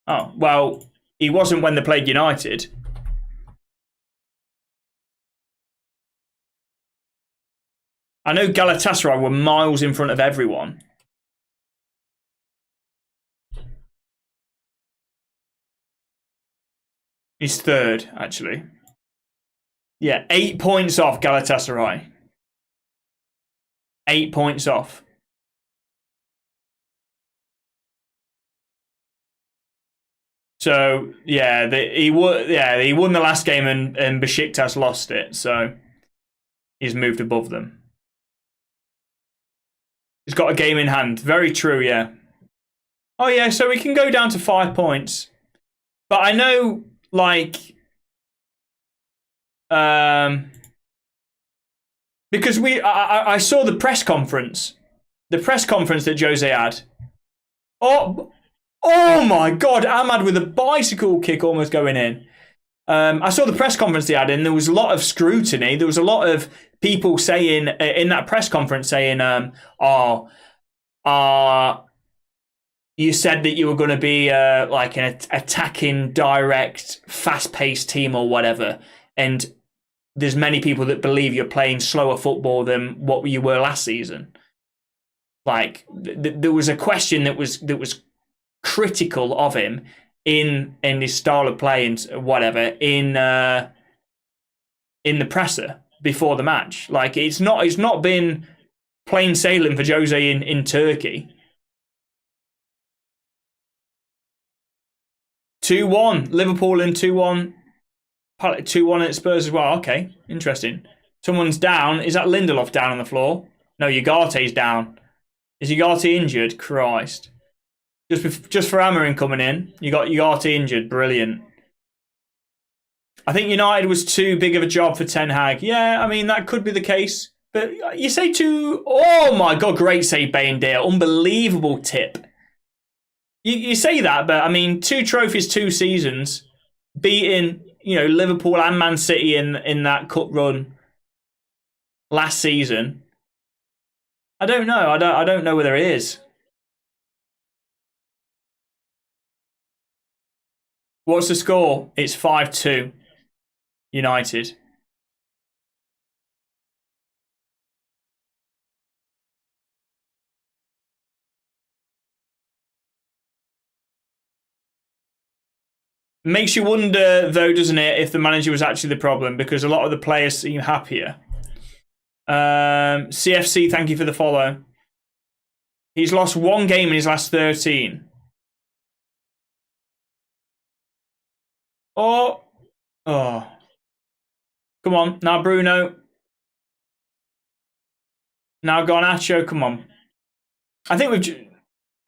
Oh, well, he wasn't when they played United. I know Galatasaray were miles in front of everyone. He's 3rd, actually. Yeah, 8 points off Galatasaray. 8 points off. So yeah, he won the last game and Besiktas lost it. So he's moved above them. He's got a game in hand. Very true, yeah. Oh, yeah, so we can go down to 5 points. But I know, like... because I saw the press conference. The press conference that Jose had. Oh my God. Ahmad with a bicycle kick almost going in. I saw the press conference they had, and there was a lot of scrutiny. There was a lot of people saying in that press conference saying, you said that you were going to be like an attacking, direct, fast-paced team or whatever, and there's many people that believe you're playing slower football than what you were last season. Like there was a question that was critical of him in his style of play and whatever in the presser before the match. Like it's not been plain sailing for Jose in Turkey. 2-1 Liverpool and 2-1 at Spurs as well. Okay, interesting. Someone's down. Is that Lindelof down on the floor? No, Ugarte's down. Is Ugarte injured? Christ. Just for Amorim coming in, you got Ugarte injured. Brilliant. I think United was too big of a job for Ten Hag. Yeah, I mean, that could be the case. But you say two... Oh, my God, great save, Bayendale. Unbelievable tip. You say that, but, I mean, 2 trophies, 2 seasons, beating, Liverpool and Man City in that cup run last season. I don't know. I don't know whether it is. What's the score? It's 5-2. United. Makes you wonder, though, doesn't it, if the manager was actually the problem, because a lot of the players seem happier. CFC, thank you for the follow. He's lost 1 game in his last 13. Oh. Come on. Now Bruno. Now Garnacho. Come on. I think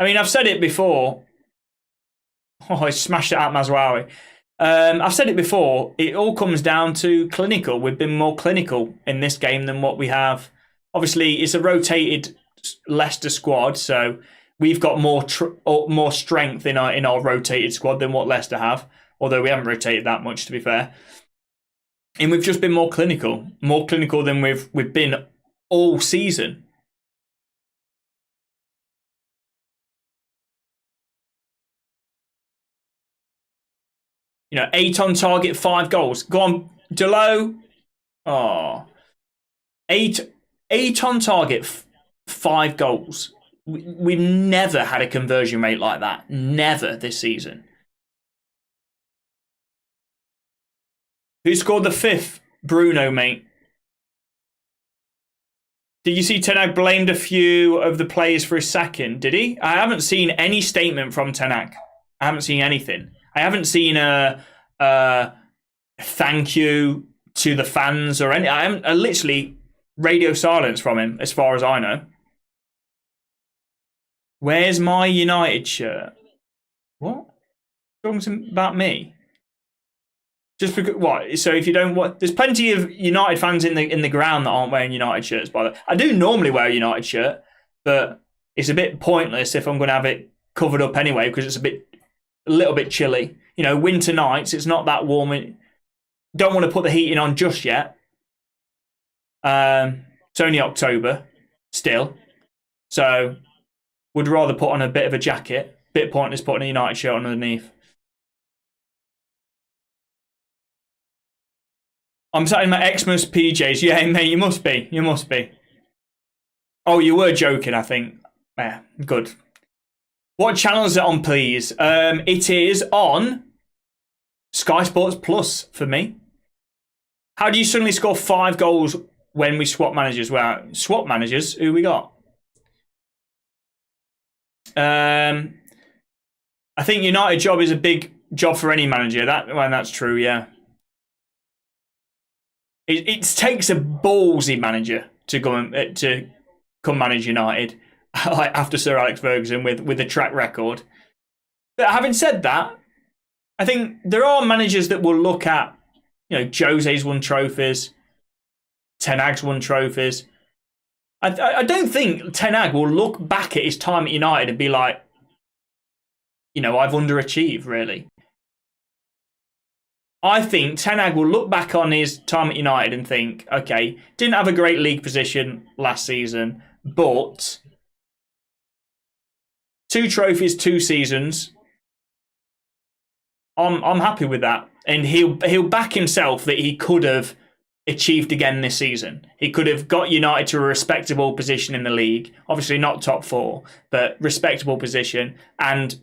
I've said it before. Oh, he smashed it out, Mazraoui. I've said it before. It all comes down to clinical. We've been more clinical in this game than what we have. Obviously, it's a rotated Leicester squad, so we've got more strength in our rotated squad than what Leicester have. Although we haven't rotated that much, to be fair. And we've just been more clinical than we've been all season. 8 on target, 5 goals. Go on, Delo. Oh. 8 on target, 5 goals. We've never had a conversion rate like that. Never this season. Who scored the 5th? Bruno, mate. Did you see Ten Hag blamed a few of the players for his sacking? Did he? I haven't seen any statement from Ten Hag. I haven't seen anything. I haven't seen a thank you to the fans or any. I haven't literally radio silence from him, as far as I know. Where's my United shirt? What? Talking about me? Just because what? So if you don't want, there's plenty of United fans in the ground that aren't wearing United shirts. By the way, I do normally wear a United shirt, but it's a bit pointless if I'm going to have it covered up anyway because it's a little bit chilly. Winter nights, it's not that warm. Don't want to put the heating on just yet. It's only October still, so would rather put on a bit of a jacket. Bit pointless putting a United shirt on underneath. I'm sat in my Xmas PJs. Yeah, mate, you must be. You must be. Oh, you were joking, I think. Yeah, good. What channel is it on, please? It is on Sky Sports Plus for me. How do you suddenly score 5 goals when we swap managers? Well, swap managers? Who we got? I think United job is a big job for any manager. That's true, yeah. It takes a ballsy manager to come manage United after Sir Alex Ferguson with a track record. But having said that, I think there are managers that will look at, Jose's won trophies, Ten Hag's won trophies. I don't think Ten Hag will look back at his time at United and be like, I've underachieved, really. I think Ten Hag will look back on his time at United and think, okay, didn't have a great league position last season, but 2 trophies, 2 seasons. I'm happy with that, and he'll back himself that he could have achieved again this season. He could have got United to a respectable position in the league. Obviously not top 4, but respectable position. And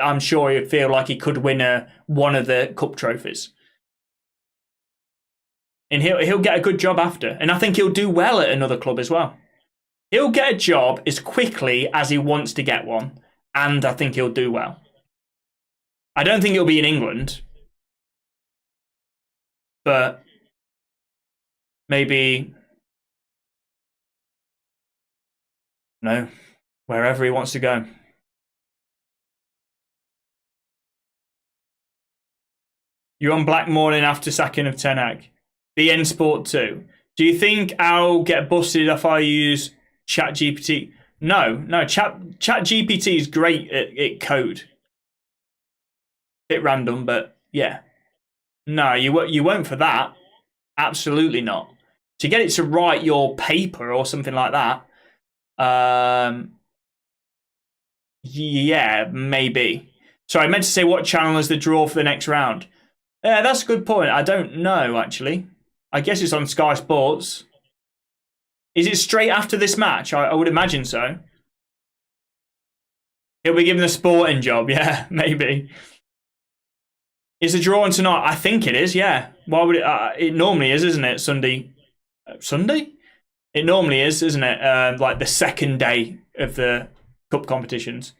I'm sure he'd feel like he could win one of the cup trophies. And he'll get a good job after. And I think he'll do well at another club as well. He'll get a job as quickly as he wants to get one. And I think he'll do well. I don't think he'll be in England. But maybe, wherever he wants to go. You're on Black Morning after sacking of Ten Hag. BN Sport 2. Do you think I'll get busted if I use ChatGPT? No. ChatGPT is great at code. Bit random, but yeah. No, you won't for that. Absolutely not. To get it to write your paper or something like that, yeah, maybe. Sorry, I meant to say what channel is the draw for the next round. Yeah, that's a good point. I don't know, actually. I guess it's on Sky Sports. Is it straight after this match? I would imagine so. He'll be given a sporting job. Yeah, maybe. Is the draw on tonight? I think it is, yeah. Why would it? It normally is, isn't it? Sunday? It normally is, isn't it? Like the second day of the cup competitions.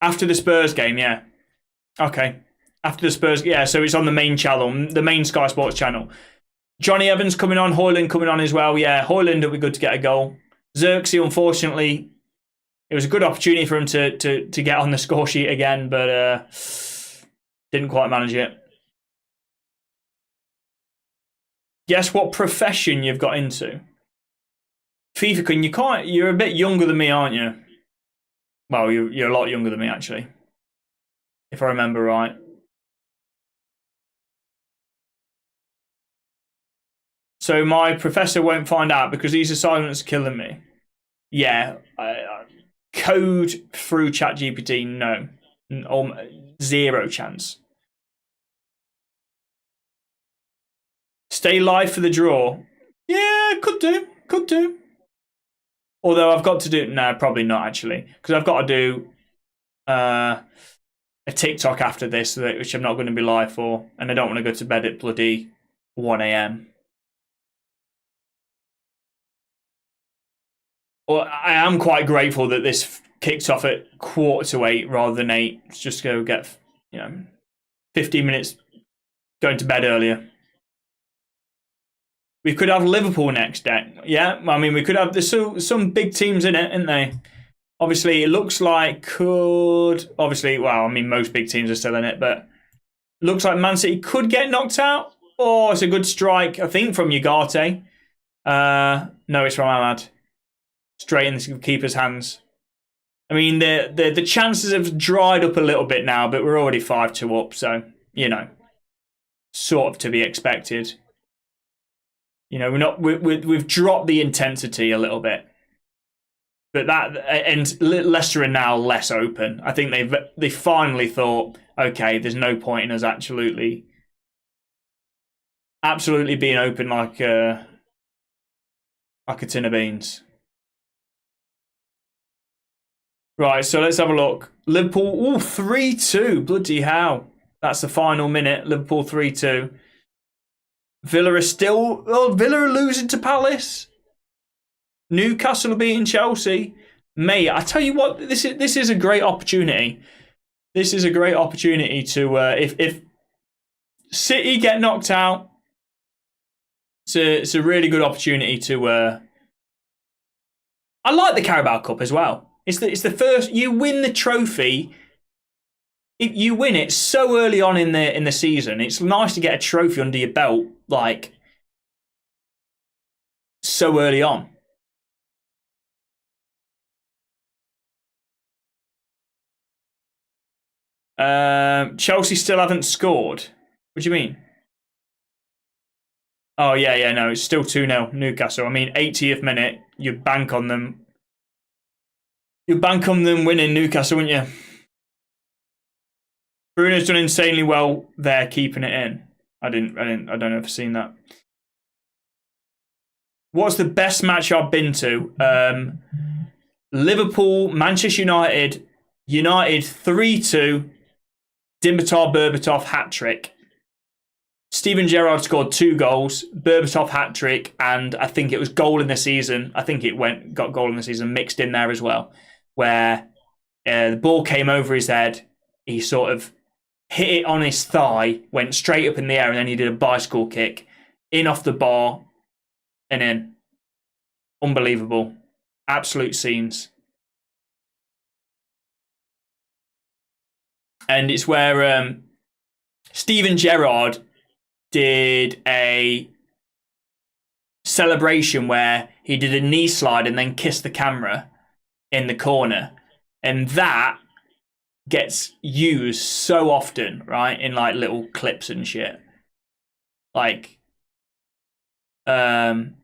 After the Spurs game, yeah. Okay. After the Spurs, yeah, so it's on the main channel, the main Sky Sports channel. Johnny Evans coming on, Højlund coming on as well. Yeah, Højlund would be good to get a goal. Xerxes, unfortunately, it was a good opportunity for him to get on the score sheet again, but didn't quite manage it. Guess what profession you've got into? FIFA, you're a bit younger than me, aren't you? Well, you're a lot younger than me, actually. If I remember right. So my professor won't find out because these assignments are killing me. Yeah, code through ChatGPT, no. 0 chance. Stay live for the draw. Yeah, could do. Although I've got to do, no, probably not actually. Because I've got to do a TikTok after this, which I'm not going to be live for. And I don't want to go to bed at bloody 1 a.m. Well, I am quite grateful that this kicked off at 7:45 rather than 8. Just go get, 15 minutes going to bed earlier. We could have Liverpool next day. Yeah, I mean, we could have, there's some big teams in it, aren't they? Obviously, it looks like most big teams are still in it, but looks like Man City could get knocked out. Oh, it's a good strike, I think, from Ugarte. No, it's from Ahmad. Straight in the keeper's hands. I mean, the chances have dried up a little bit now, but we're already 5-2 up, so, sort of to be expected. We've dropped the intensity a little bit. But and Leicester are now less open. I think they finally thought, okay, there's no point in us absolutely being open like a tin of beans. Right, so let's have a look. Liverpool, 3-2. Bloody hell. That's the final minute. Liverpool 3-2. Villa are losing to Palace. Newcastle are beating Chelsea. Mate, I tell you what, this is a great opportunity. This is a great opportunity to, if City get knocked out, it's a really good opportunity to. I like the Carabao Cup as well. It's the first you win the trophy. You win it so early on in the season. It's nice to get a trophy under your belt, like so early on. Chelsea still haven't scored. What do you mean? Oh, yeah, no, it's still 2-0 Newcastle. I mean, 80th minute, you bank on them. You bank on them winning Newcastle, wouldn't you? Bruno's done insanely well there, keeping it in. I don't know if I've seen that. What's the best match I've been to? Liverpool, Manchester United, 3-2, Dimitar Berbatov hat-trick. Steven Gerrard scored 2 goals, Berbatov hat-trick, and I think it was goal in the season. I think it got goal in the season mixed in there as well, where the ball came over his head. He sort of hit it on his thigh, went straight up in the air, and then he did a bicycle kick in off the bar and in. Unbelievable. Absolute scenes. And it's where Steven Gerrard did a celebration where he did a knee slide and then kissed the camera in the corner. And that gets used so often, right? In like little clips and shit. Like, and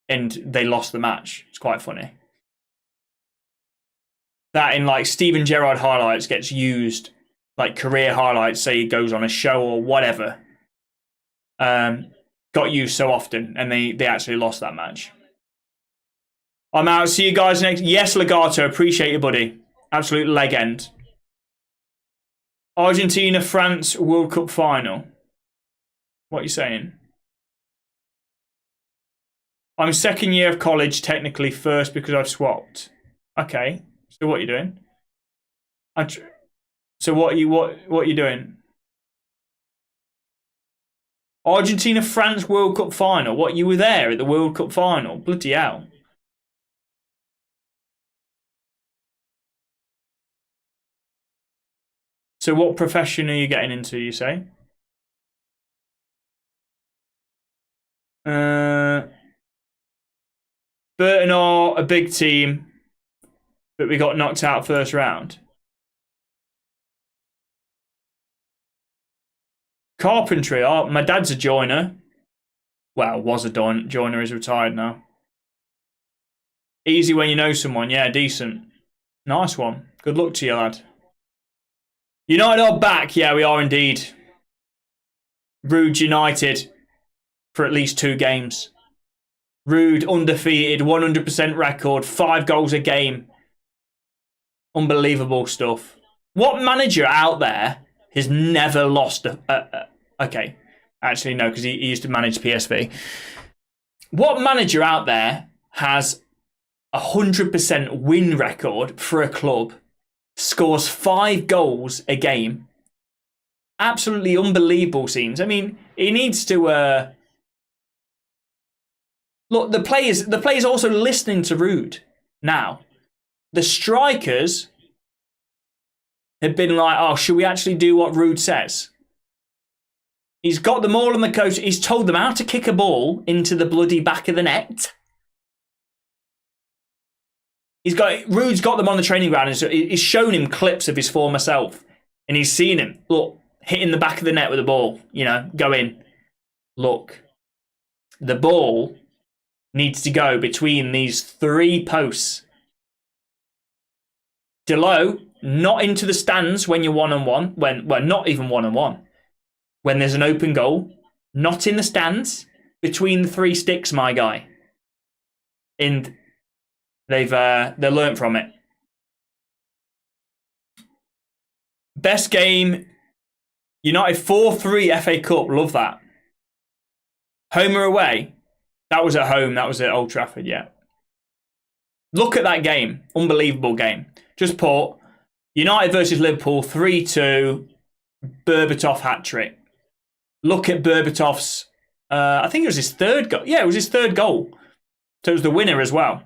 they lost the match. It's quite funny. That in like Steven Gerrard highlights gets used, like career highlights, say he goes on a show or whatever. Got used so often, and they actually lost that match. I'm out. See you guys next. Yes, Legato. Appreciate you, buddy. Absolute legend. Argentina, France, World Cup final. What are you saying? I'm second year of college, technically first because I've swapped. Okay. So what are you doing? So what are you doing? Argentina, France, World Cup final. What, you were there at the World Cup final? Bloody hell. So what profession are you getting into, you say? Burton are a big team, but we got knocked out first round. Carpentry. Oh, my dad's a joiner. Well, was a joiner. He's retired now. Easy when you know someone. Yeah, decent. Nice one. Good luck to you, lad. United are back. Yeah, we are indeed. Rude United for at least 2 games. Rude undefeated, 100% record, 5 goals a game. Unbelievable stuff. What manager out there has never lost okay, actually no, because he used to manage PSV. What manager out there has 100% win record for a club, scores 5 goals a game? Absolutely unbelievable scenes. I mean, he needs to look. The players also listening to Rude now. The strikers have been like, oh, should we actually do what Rude says? He's got them all on the coach. He's told them how to kick a ball into the bloody back of the net. Rude's got them on the training ground, and so he's shown him clips of his former self, and he's seen him hitting the back of the net with the ball. Go in. Look, the ball needs to go between these 3 posts. Delow, not into the stands when you're one-on-one. Not even one-on-one. When there's an open goal, not in the stands, between the 3 sticks, my guy. And they learnt from it. Best game, United 4-3 FA Cup. Love that. Home or away? That was at home. That was at Old Trafford, yeah. Look at that game. Unbelievable game. Just put United versus Liverpool 3-2, Berbatov hat-trick. Look at Berbatov's I think it was his third goal. Yeah, it was his third goal. So it was the winner as well.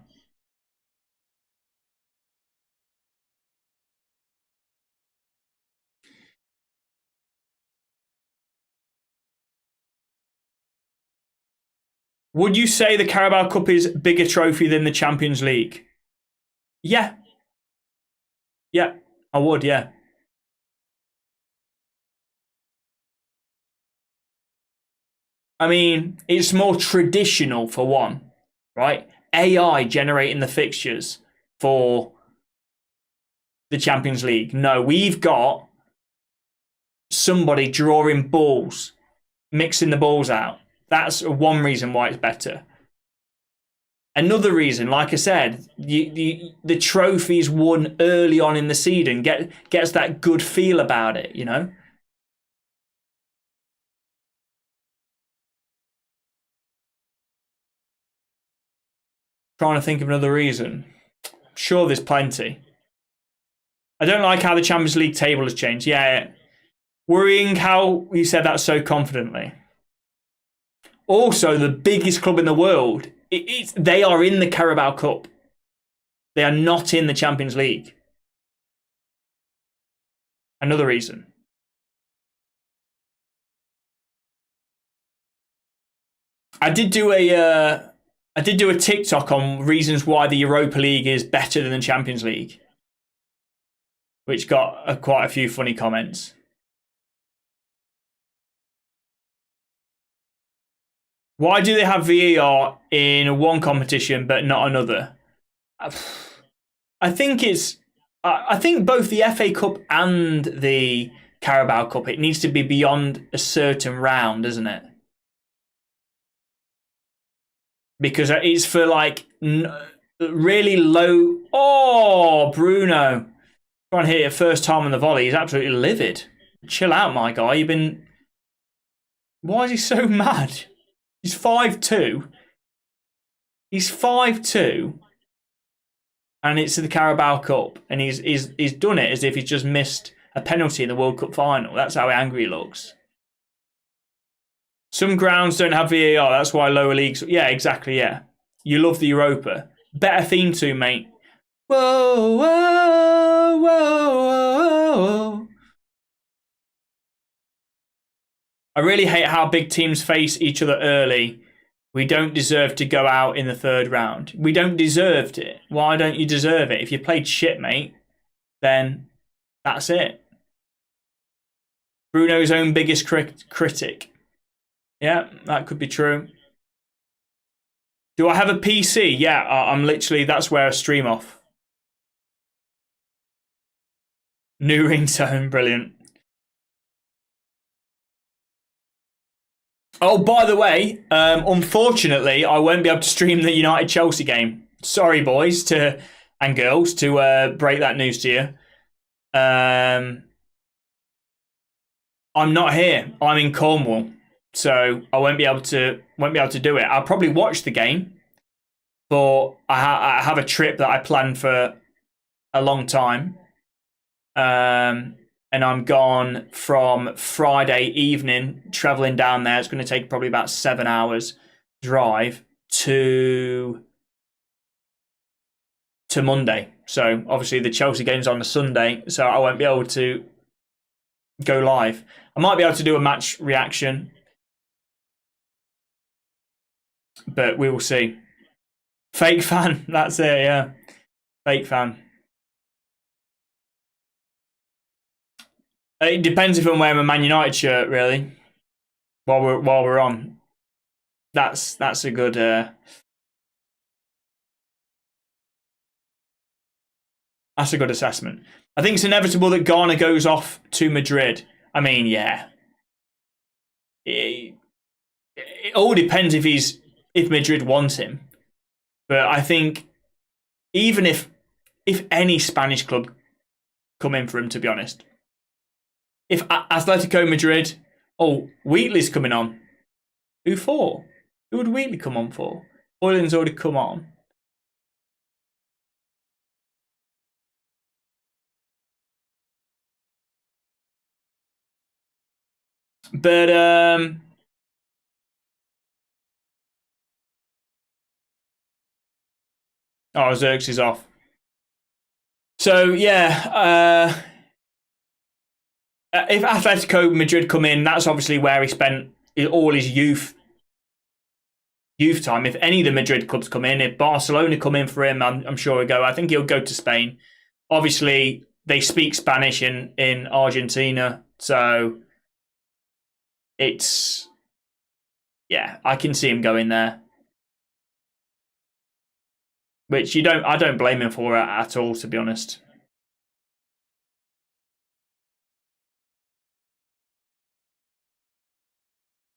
Would you say the Carabao Cup is a bigger trophy than the Champions League? Yeah. Yeah, I would, yeah. I mean, it's more traditional for one, right? AI generating the fixtures for the Champions League. No, we've got somebody drawing balls, mixing the balls out. That's one reason why it's better. Another reason, like I said, the trophies won early on in the season gets that good feel about it, you know? Trying to think of another reason. Sure, there's plenty. I don't like how the Champions League table has changed. Yeah, worrying how you said that so confidently. Also, the biggest club in the world, they are in the Carabao Cup. They are not in the Champions League. Another reason. I did do a TikTok on reasons why the Europa League is better than the Champions League, which got quite a few funny comments. Why do they have VAR in one competition but not another? I think it's. I think both the FA Cup and the Carabao Cup, it needs to be beyond a certain round, doesn't it? Because it's for like really low. Oh, Bruno. Trying to hit it first time on the volley. He's absolutely livid. Chill out, my guy. You've been. Why is he so mad? He's 5'2". He's 5'2", and it's the Carabao Cup, and he's done it as if he's just missed a penalty in the World Cup final. That's how angry he looks. Some grounds don't have VAR. That's why lower leagues. Yeah, exactly. Yeah, you love the Europa. Better theme tune, mate. Whoa, whoa, whoa, whoa. I really hate how big teams face each other early. We don't deserve to go out in the third round. We don't deserve it. Why don't you deserve it? If you played shit, mate, then that's it. Bruno's own biggest critic. Yeah, that could be true. Do I have a PC? Yeah, I'm literally, that's where I stream off. New ringtone, brilliant. Oh, by the way, unfortunately, I won't be able to stream the United Chelsea game. Sorry, boys and girls, to break that news to you. I'm not here. I'm in Cornwall, so I won't be able to do it. I'll probably watch the game, but I have a trip that I planned for a long time, and I'm gone from Friday evening, traveling down there. It's going to take probably about 7 hours drive to Monday. So obviously the Chelsea game's on a Sunday, so I won't be able to go live. I might be able to do a match reaction, but we will see. Fake fan, that's it, yeah. Fake fan. It depends if I'm wearing a Man United shirt, really. While we're on, that's a good. That's a good assessment. I think it's inevitable that Garner goes off to Madrid. I mean, yeah. It all depends if Madrid wants him. But I think even if any Spanish club come in for him, to be honest, if Atletico Madrid, oh, Wheatley's coming on. Who for? Who would Wheatley come on for? Boylan's already come on. But Oh, Xerxes off. So yeah, if Atletico Madrid come in, that's obviously where he spent all his youth time. If any of the Madrid clubs come in, if Barcelona come in for him, I'm sure he'll go. I think he'll go to Spain. Obviously, they speak Spanish in Argentina, so it's I can see him going there. Which I don't blame him for it at all, to be honest.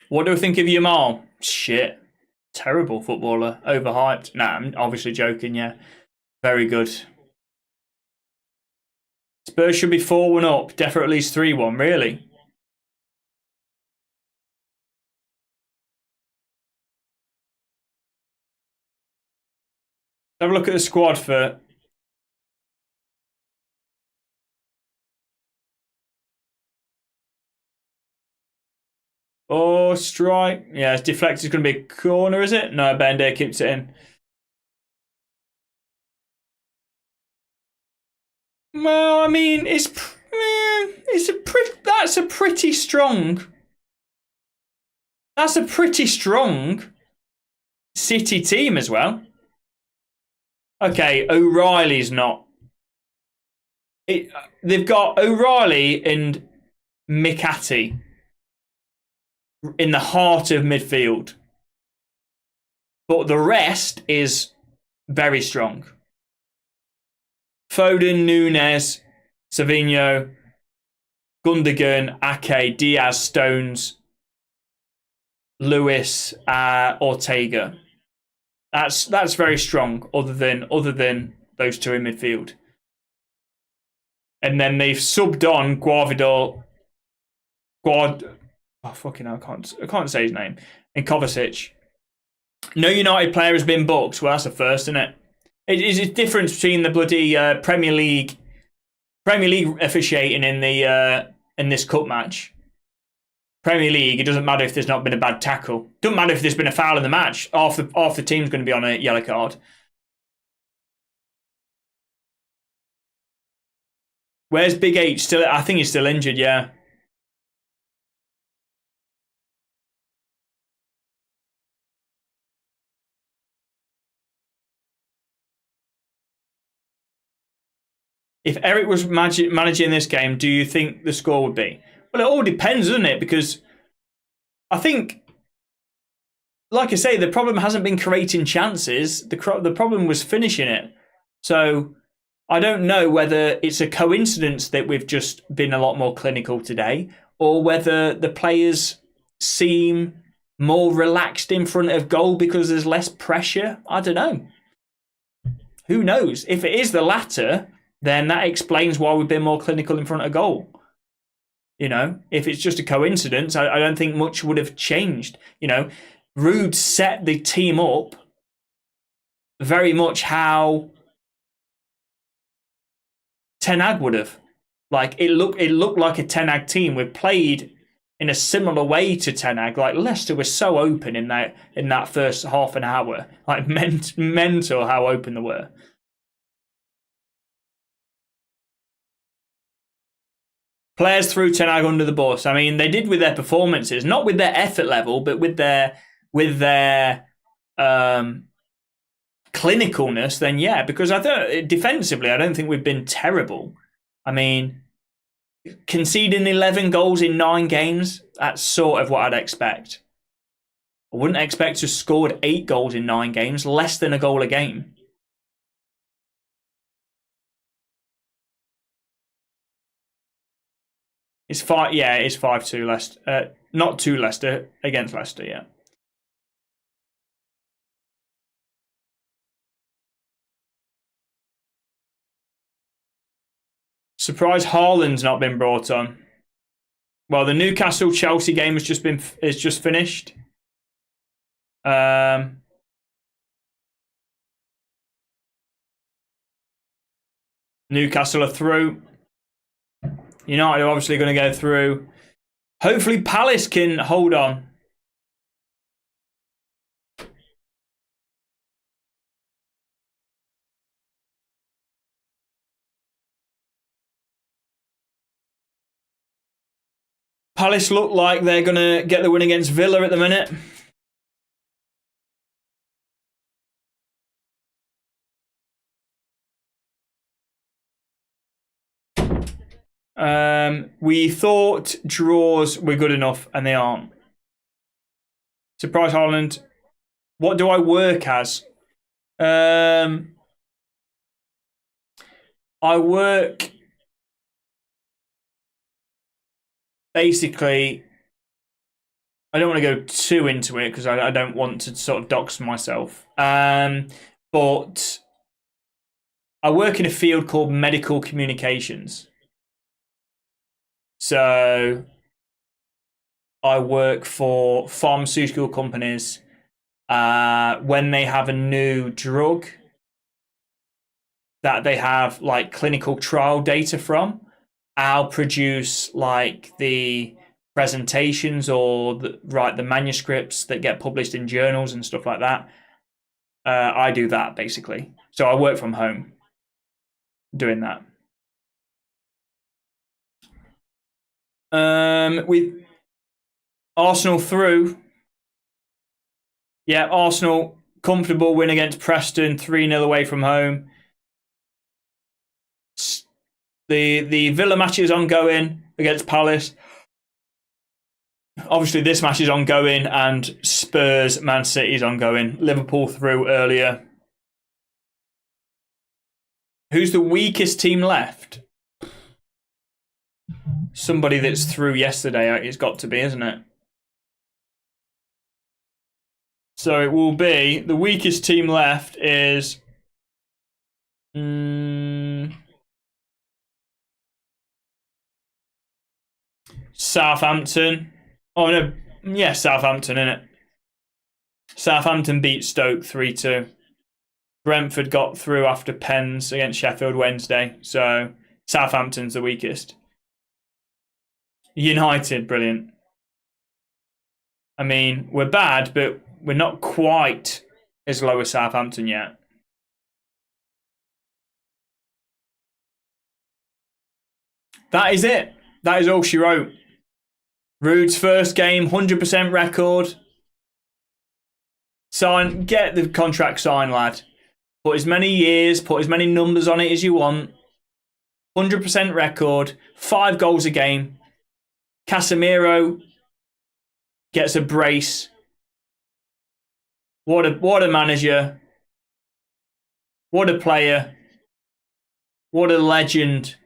What do I think of Yamal? Shit. Terrible footballer. Overhyped. Nah, I'm obviously joking, yeah. Very good. Spurs should be 4-1 up. Definitely at least 3-1, really. Have a look at the squad for... Oh, strike. Yeah, it's deflected. It's going to be a corner, is it? No, Bender keeps it in. Well, I mean, that's a pretty strong... That's a pretty strong City team as well. Okay, O'Reilly's not. They've got O'Reilly and Mikati in the heart of midfield. But the rest is very strong. Foden, Nunes, Savinho, Gundogan, Ake, Diaz, Stones, Lewis, Ortega. That's very strong. Other than those two in midfield, and then they've subbed on Guardiola. Oh fucking hell, I can't say his name. And Kovacic. No United player has been booked. Well, that's a first, isn't it? It is a difference between the bloody Premier League officiating in this cup match. Premier League, it doesn't matter if there's not been a bad tackle. It doesn't matter if there's been a foul in the match. Half the team's going to be on a yellow card. Where's Big H? Still, I think he's still injured. Yeah. If Eric was managing this game, do you think the score would be? Well, it all depends, doesn't it? Because I think, like I say, the problem hasn't been creating chances. The problem was finishing it. So I don't know whether it's a coincidence that we've just been a lot more clinical today, or whether the players seem more relaxed in front of goal because there's less pressure. I don't know. Who knows? If it is the latter, then that explains why we've been more clinical in front of goal. You know, if it's just a coincidence, I don't think much would have changed. You know, Rude set the team up very much how Ten Hag would have. Like it looked like a Ten Hag team. We played in a similar way to Ten Hag. Like Leicester was so open in that first half an hour. Like mental how open they were. Players threw Ten Hag under the bus. I mean, they did with their performances, not with their effort level, but with their clinicalness. Then yeah, because defensively, I don't think we've been terrible. I mean, conceding 11 goals in 9 games, that's sort of what I'd expect. I wouldn't expect to have scored 8 goals in 9 games, less than a goal a game. It's 5-2 Leicester. Not to Leicester, against Leicester, yeah. Surprised Haaland's not been brought on. Well, the Newcastle Chelsea game has just finished. Newcastle are through. United are obviously going to go through. Hopefully Palace can hold on. Palace look like they're going to get the win against Villa at the minute. We thought draws were good enough, and they aren't. Surprise Holland. What do I work as? I work basically. I don't want to go too into it because I don't want to sort of dox myself. But I work in a field called medical communications. So I work for pharmaceutical companies when they have a new drug that they have like clinical trial data from. I'll produce like the presentations or the manuscripts that get published in journals and stuff like that. I do that basically. So I work from home doing that. With Arsenal through. Yeah, Arsenal comfortable win against Preston, 3-0 away from home. The Villa match is ongoing against Palace. Obviously, this match is ongoing, and Spurs Man City is ongoing. Liverpool through earlier. Who's the weakest team left? Somebody that's through yesterday. It's got to be, isn't it? So it will be the weakest team left is Southampton. Oh no, yeah, Southampton, innit? Southampton beat Stoke 3-2. Brentford got through after pens against Sheffield Wednesday, so Southampton's the weakest. United, brilliant. I mean, we're bad, but we're not quite as low as Southampton yet. That is it. That is all she wrote. Rude's first game, 100% record. Sign, get the contract signed, lad. Put as many years, put as many numbers on it as you want. 100% record, 5 goals a game. Casemiro gets a brace. What a manager. What a player. What a legend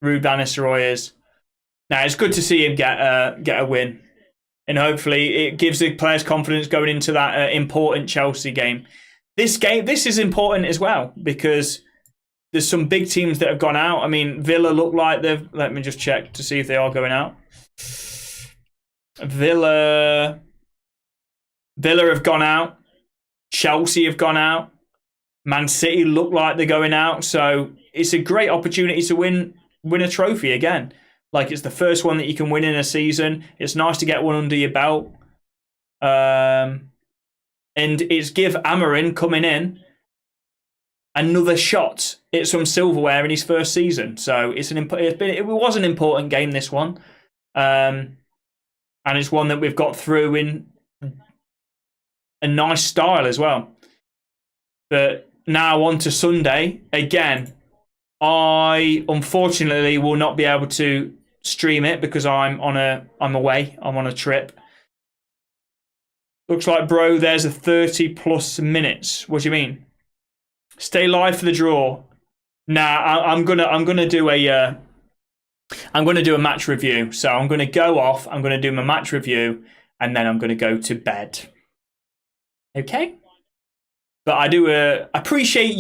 Ruud van Nistelrooy is. Now, it's good to see him get a win. And hopefully it gives the players confidence going into that important Chelsea game. This is important as well because there's some big teams that have gone out. I mean, Villa look like they've... Let me just check to see if they are going out. Villa have gone out. Chelsea have gone out. Man City look like they're going out. So it's a great opportunity to win a trophy again. Like, it's the first one that you can win in a season. It's nice to get one under your belt. And it's give Amorim coming in another shot at some silverware in his first season. So it was an important game, this one. And it's one that we've got through in a nice style as well. But now on to Sunday. Again, I unfortunately will not be able to stream it because I'm away. I'm on a trip. Looks like, bro, there's a 30 plus minutes. What do you mean? Stay live for the draw. Nah, I'm gonna do a match review. So I'm gonna go off. I'm gonna do my match review, and then I'm gonna go to bed. Okay. But I do appreciate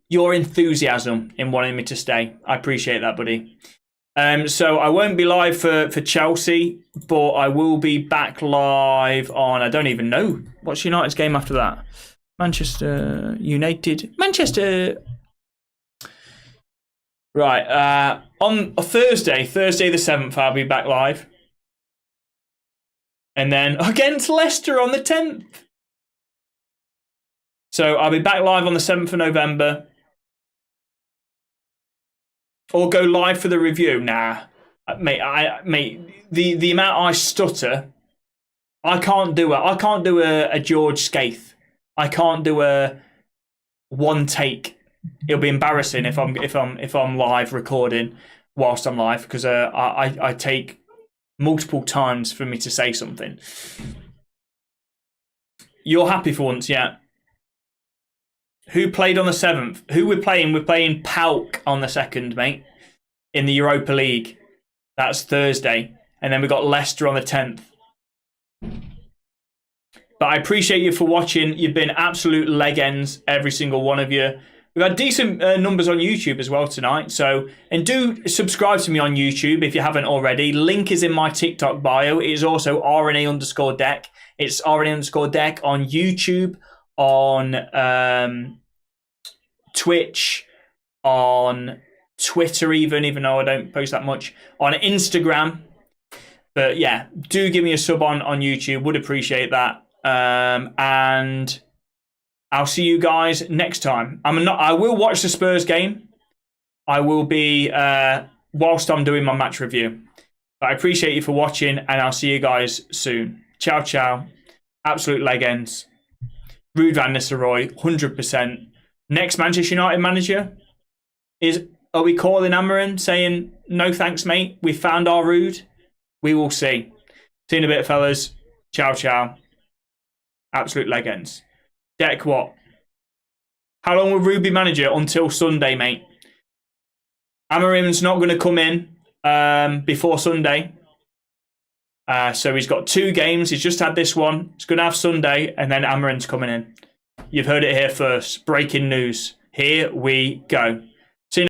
your enthusiasm in wanting me to stay. I appreciate that, buddy. So I won't be live for Chelsea, but I will be back live on, I don't even know. What's United's game after that? Manchester United. Manchester. Right. On a Thursday the 7th, I'll be back live. And then against Leicester on the 10th. So I'll be back live on the 7th of November. Or go live for the review. Nah. the amount I stutter, I can't do a George Skaith. I can't do a one take. It'll be embarrassing if I'm live recording whilst I'm live, because I take multiple times for me to say something. You're happy for once, yeah? Who played on the 7th? Who we're playing? We're playing PAOK on the 2nd, mate, in the Europa League. That's Thursday. And then we've got Leicester on the 10th. But I appreciate you for watching. You've been absolute legends, every single one of you. We've had decent numbers on YouTube as well tonight. And do subscribe to me on YouTube if you haven't already. Link is in my TikTok bio. It is also RNA_deck. It's RNA_deck on YouTube, on Twitch, on Twitter even though I don't post that much, on Instagram. But yeah, do give me a sub on YouTube. Would appreciate that. And I'll see you guys next time. I will watch the Spurs game. I will be whilst I'm doing my match review. But I appreciate you for watching, and I'll see you guys soon. Ciao, ciao. Absolute legends. Ruud van Nistelrooy, 100%. Next Manchester United manager are we calling Amorim saying, no thanks, mate, we found our Ruud? We will see. See you in a bit, fellas. Ciao, ciao. Absolute legends. Deck what? How long will Ruud be manager? Until Sunday, mate. Amorim's not going to come in before Sunday. So he's got 2 games. He's just had this one. He's going to have Sunday, and then Amorim's coming in. You've heard it here first. Breaking news. Here we go.